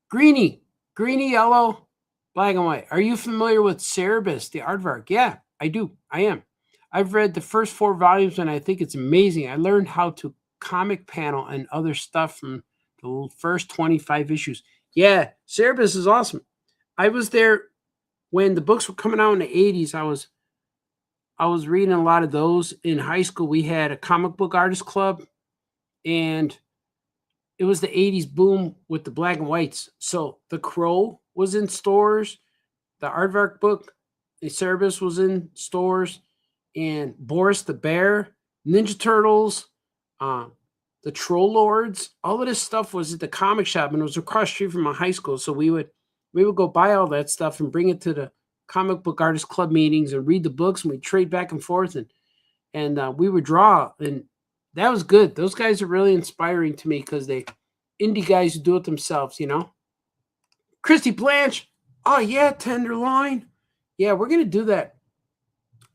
Greeny, yellow, black and white. Are you familiar with Cerebus, the aardvark? Yeah, I do. I am. I've read the first 4 volumes and I think it's amazing. I learned how to comic panel and other stuff from the first 25 issues. Yeah, Cerebus is awesome. I was there when the books were coming out in the 80s. I was reading a lot of those. In high school, we had a comic book artist club, and it was the 80s boom with the black and whites. So The Crow was in stores, the Aardvark book, the Cerebus was in stores, and Boris the Bear, Ninja Turtles, the Troll Lords, all of this stuff was at the comic shop, and it was across the street from my high school. So we would go buy all that stuff and bring it to the comic book artist club meetings and read the books, and we trade back and forth, and we would draw, and that was good. Those guys are really inspiring to me because they indie guys who do it themselves, you know. Christy Blanche, oh yeah, Tenderloin, yeah, we're gonna do that.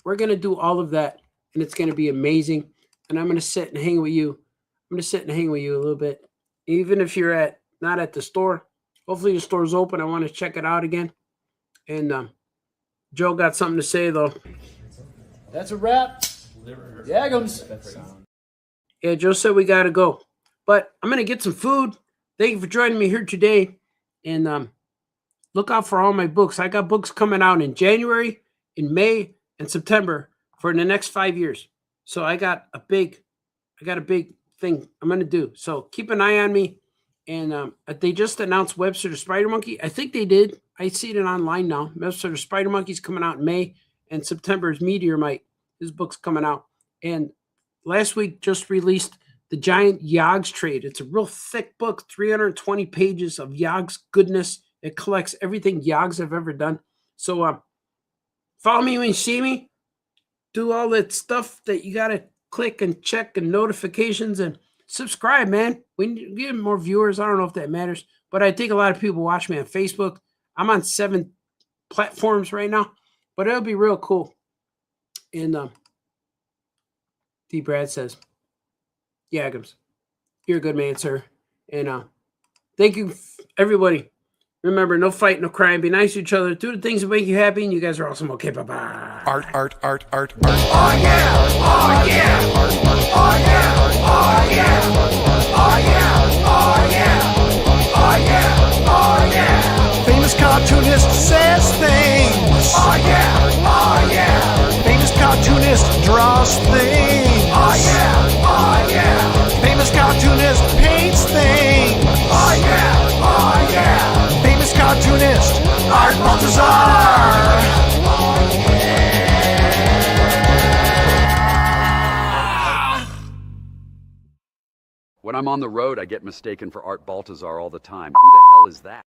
We're gonna do all of that, and it's gonna be amazing. And I'm gonna sit and hang with you. I'm gonna sit and hang with you a little bit, even if you're not at the store. Hopefully the store's open. I want to check it out again. And Joe got something to say though. That's a wrap. Yagums. Yeah, Joe said we got to go. But I'm going to get some food. Thank you for joining me here today. And look out for all my books. I got books coming out in January, in May, and September for the next 5 years. So I got a big thing I'm going to do. So keep an eye on me. And they just announced Webster the Spider Monkey. I think they did. I see it online now. Webster the Spider Monkey's coming out in May. And September is Meteor Mite. His book's coming out. And last week just released the Giant Yogg's trade. It's a real thick book, 320 pages of Yogg's goodness. It collects everything Yogg's have ever done. So follow me when you see me. Do all that stuff that you got to click and check and notifications and subscribe, man. We need to get more viewers. I don't know if that matters, but I think a lot of people watch me on Facebook. I'm on 7 platforms right now, but it'll be real cool. And D. Brad says, Yagums, you're a good man, sir. And thank you, everybody. Remember, no fight, no crime. Be nice to each other. Do the things that make you happy, and you guys are awesome. Okay, bye-bye. Art. Oh yeah! Oh yeah! Oh yeah! Oh yeah! Oh yeah! cartoonist says things. Oh yeah, oh yeah. Famous cartoonist draws things. Oh yeah, oh yeah. Famous cartoonist paints things. Oh yeah, oh yeah. Famous cartoonist Art Baltazar. When I'm on the road, I get mistaken for Art Baltazar all the time. Who the hell is that?